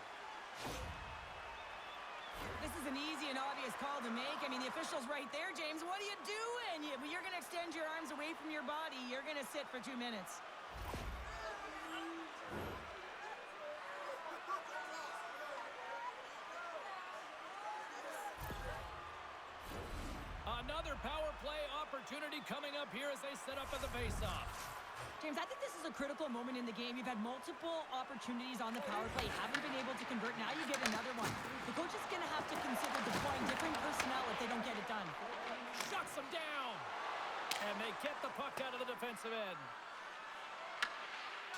This is an easy and obvious call to make. I mean, the official's right there, James. What are you doing? You're going to extend your arms away from your body. You're going to sit for 2 minutes. Another power play opportunity coming up here as they set up at the faceoff. James, I think this is a critical moment in the game. You've had multiple opportunities on the power play. Haven't been able to convert. Now you get another one. The coach is going to have to consider deploying different personnel if they don't get it done. Shuts them down. And they get the puck out of the defensive end.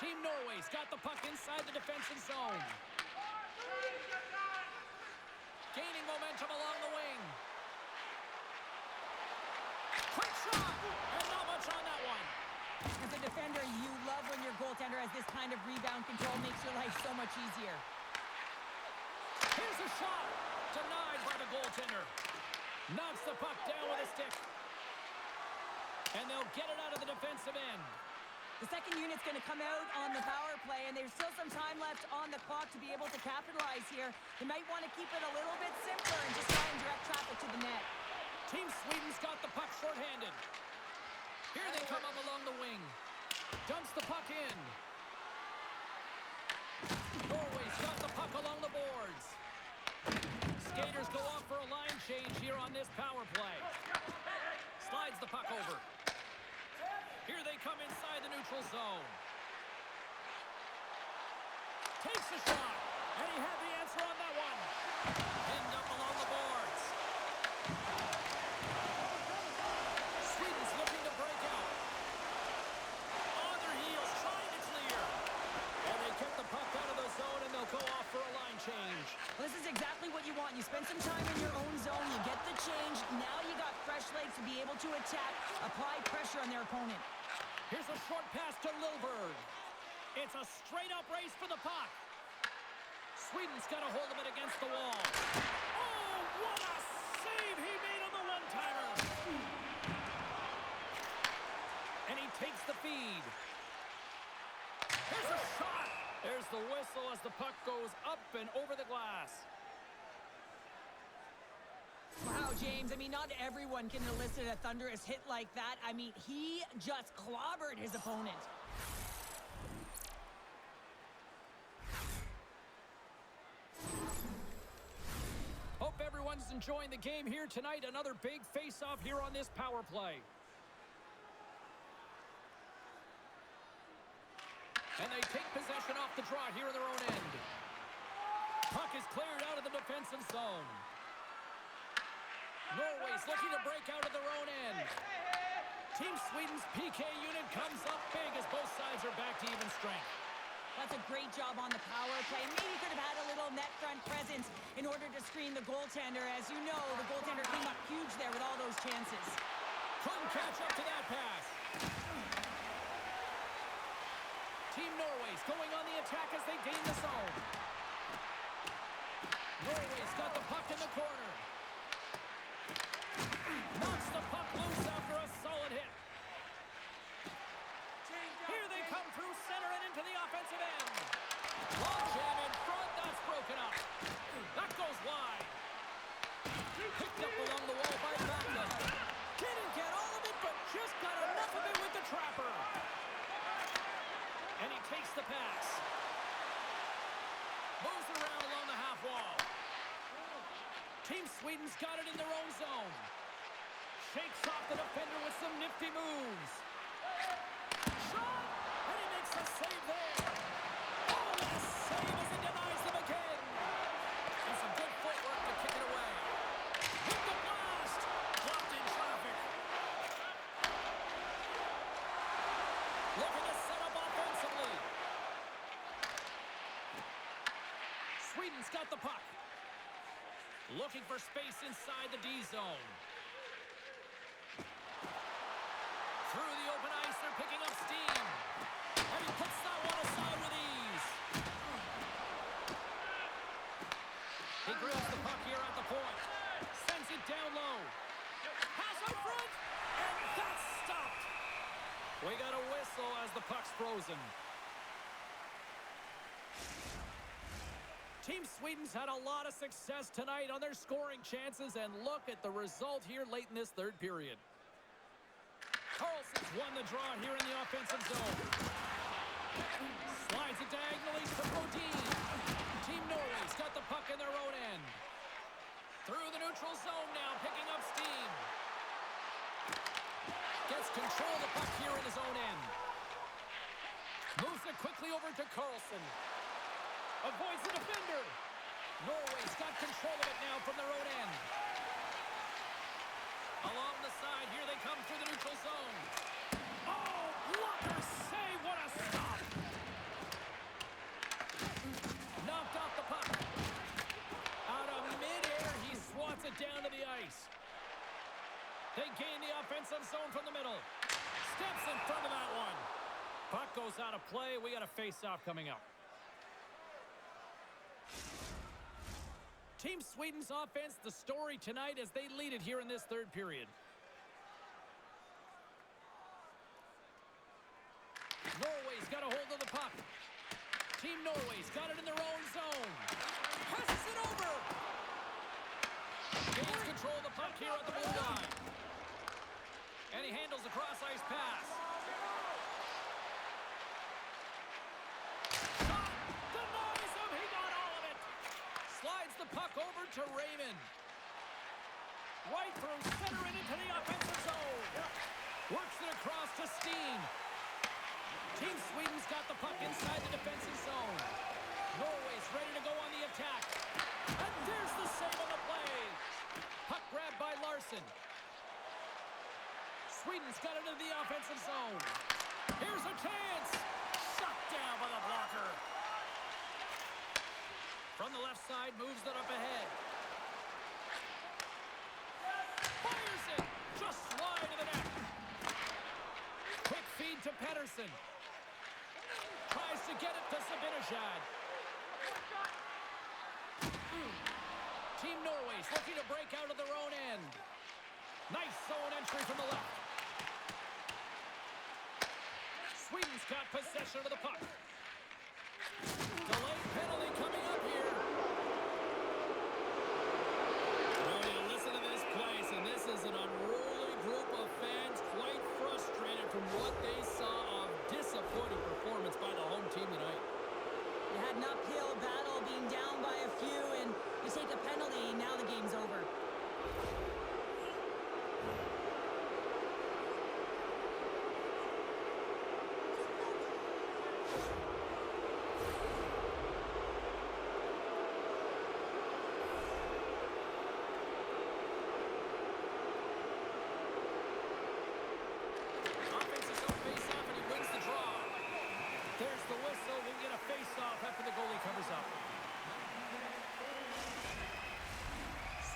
Team Norway's got the puck inside the defensive zone. Gaining momentum along the wing. Quick shot! And not much on that one. As a defender, you love when your goaltender has this kind of rebound control. Makes your life so much easier. Here's a shot. Denied by the goaltender. Knocks the puck down with a stick. And they'll get it out of the defensive end. The second unit's going to come out on the power play, and there's still some time left on the clock to be able to capitalize here. They might want to keep it a little bit simpler and just try and direct traffic to the net. Team Sweden's got the puck shorthanded. Here they come up along the wing. Dumps the puck in. Norway's got the puck along the boards. Skaters go off for a line change here on this power play. Slides the puck over. Here they come inside the neutral zone. Takes the shot. And he had the answer on that one. Pinned up along the boards. Sweden's looking to break out. On their heels, trying to clear. And they get the puck out of the zone, and they'll go off for a line change. Well, this is exactly what you want. You spend some time in your own zone, you get the change. Now you got fresh legs to be able to attack, apply pressure on their opponent. Here's a short pass to Lilberg. It's a straight-up race for the puck. Sweden's got a hold of it against the wall. Oh, what a save he made on the one-timer. And he takes the feed. Here's a shot. There's the whistle as the puck goes up and over the glass. Wow, James, I mean, not everyone can elicit a thunderous hit like that. I mean, he just clobbered his opponent. Hope everyone's enjoying the game here tonight. Another big face-off here on this power play. And they take possession off the draw here in their own end. Puck is cleared out of the defensive zone. Norway's looking to break out of their own end. Team Sweden's PK unit comes up big as both sides are back to even strength. That's a great job on the power play. Maybe could have had a little net front presence in order to screen the goaltender. As you know, the goaltender came up huge there with all those chances. Couldn't catch up to that pass. Team Norway's going on the attack as they gain the zone. Norway's got the puck in the corner. Knocks the puck loose after a solid hit. Here they come through center and into the offensive end. Long jam in front, that's broken up. That goes wide. Picked up along the wall by Backlund. Didn't get all of it, but just got enough of it with the trapper. And he takes the pass. Moves around along the half wall. Team Sweden's got it in their own zone. Shakes off the defender with some nifty moves. Shot! And he makes a save there. Oh, what a save as he denies them again. And some good footwork to kick it away. With the blast! Blocked in traffic. Looking to set up offensively. Sweden's got the puck. Looking for space inside the D zone. Through the open ice, they're picking up steam. And he puts that one aside with ease. He grabs the puck here at the point. Sends it down low. Pass out front. And that's stopped. We got a whistle as the puck's frozen. Team Sweden's had a lot of success tonight on their scoring chances, and look at the result here late in this third period. Carlson's won the draw here in the offensive zone. Slides it diagonally to Brodin. Team Norway's got the puck in their own end. Through the neutral zone now, picking up steam. Gets control of the puck here in his own end. Moves it quickly over to Carlson. Avoids the defender. Norway's got control of it now from their own end. Along the side, here they come through the neutral zone. Oh, blocker save, what a stop. Knocked off the puck. Out of midair, he swats it down to the ice. They gain the offensive zone from the middle. Steps in front of that one. Puck goes out of play. We got a face-off coming up. Team Sweden's offense, the story tonight as they lead it here in this third period. Norway's got a hold of the puck. Team Norway's got it in their own zone. Passes it over. Gains control of the puck here at the blue line. And he handles the cross-ice pass. Slides the puck over to Raymond. Right through center and into the offensive zone. Works it across to Steen. Team Sweden's got the puck inside the defensive zone. Norway's ready to go on the attack. And there's the save on the play. Puck grabbed by Larson. Sweden's got it into the offensive zone. Here's a chance. Shut down by the blocker. From the left side, moves it up ahead. Fires it! Just wide of the net. Quick feed to Pettersson. Tries to get it to Zibanejad. Team Norway's looking to break out of their own end. Nice zone entry from the left. Sweden's got possession of the puck. Delayed penalty coming up here. Well, you listen to this place, and this is an unruly group of fans, quite frustrated from what they saw of disappointing performance by the home team tonight. You had an uphill battle, being down by a few, and you take a penalty, now the game's over.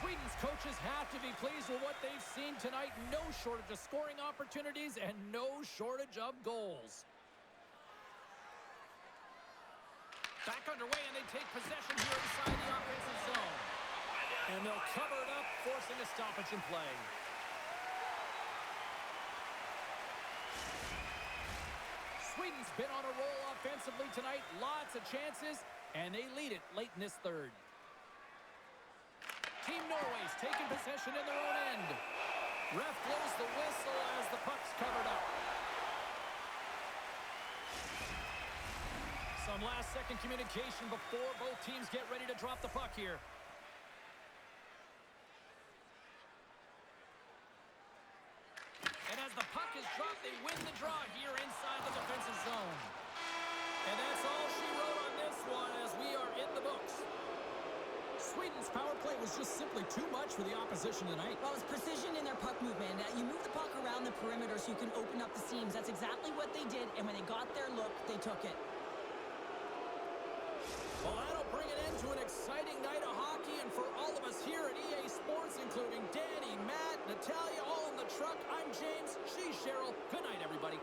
Sweden's coaches have to be pleased with what they've seen tonight. No shortage of scoring opportunities and no shortage of goals. Back underway, and they take possession here inside the offensive zone. And they'll cover it up, forcing a stoppage in play. Sweden's been on a roll offensively tonight. Lots of chances, and they lead it late in this third. Team Norway's taking possession in their own end. Ref blows the whistle as the puck's covered up. Some last-second communication before both teams get ready to drop the puck here. And as the puck is dropped, they win the draw here inside the defensive zone. And that's all she wrote on this one as we are in the books. Sweden's power play was just simply too much for the opposition tonight. Well, it's precision in their puck movement. You move the puck around the perimeter so you can open up the seams. That's exactly what they did, and when they got their look, they took it. Well, that'll bring an end to an exciting night of hockey, and for all of us here at EA Sports, including Danny, Matt, Natalia, all in the truck, I'm James, she's Cheryl. Good night, everybody.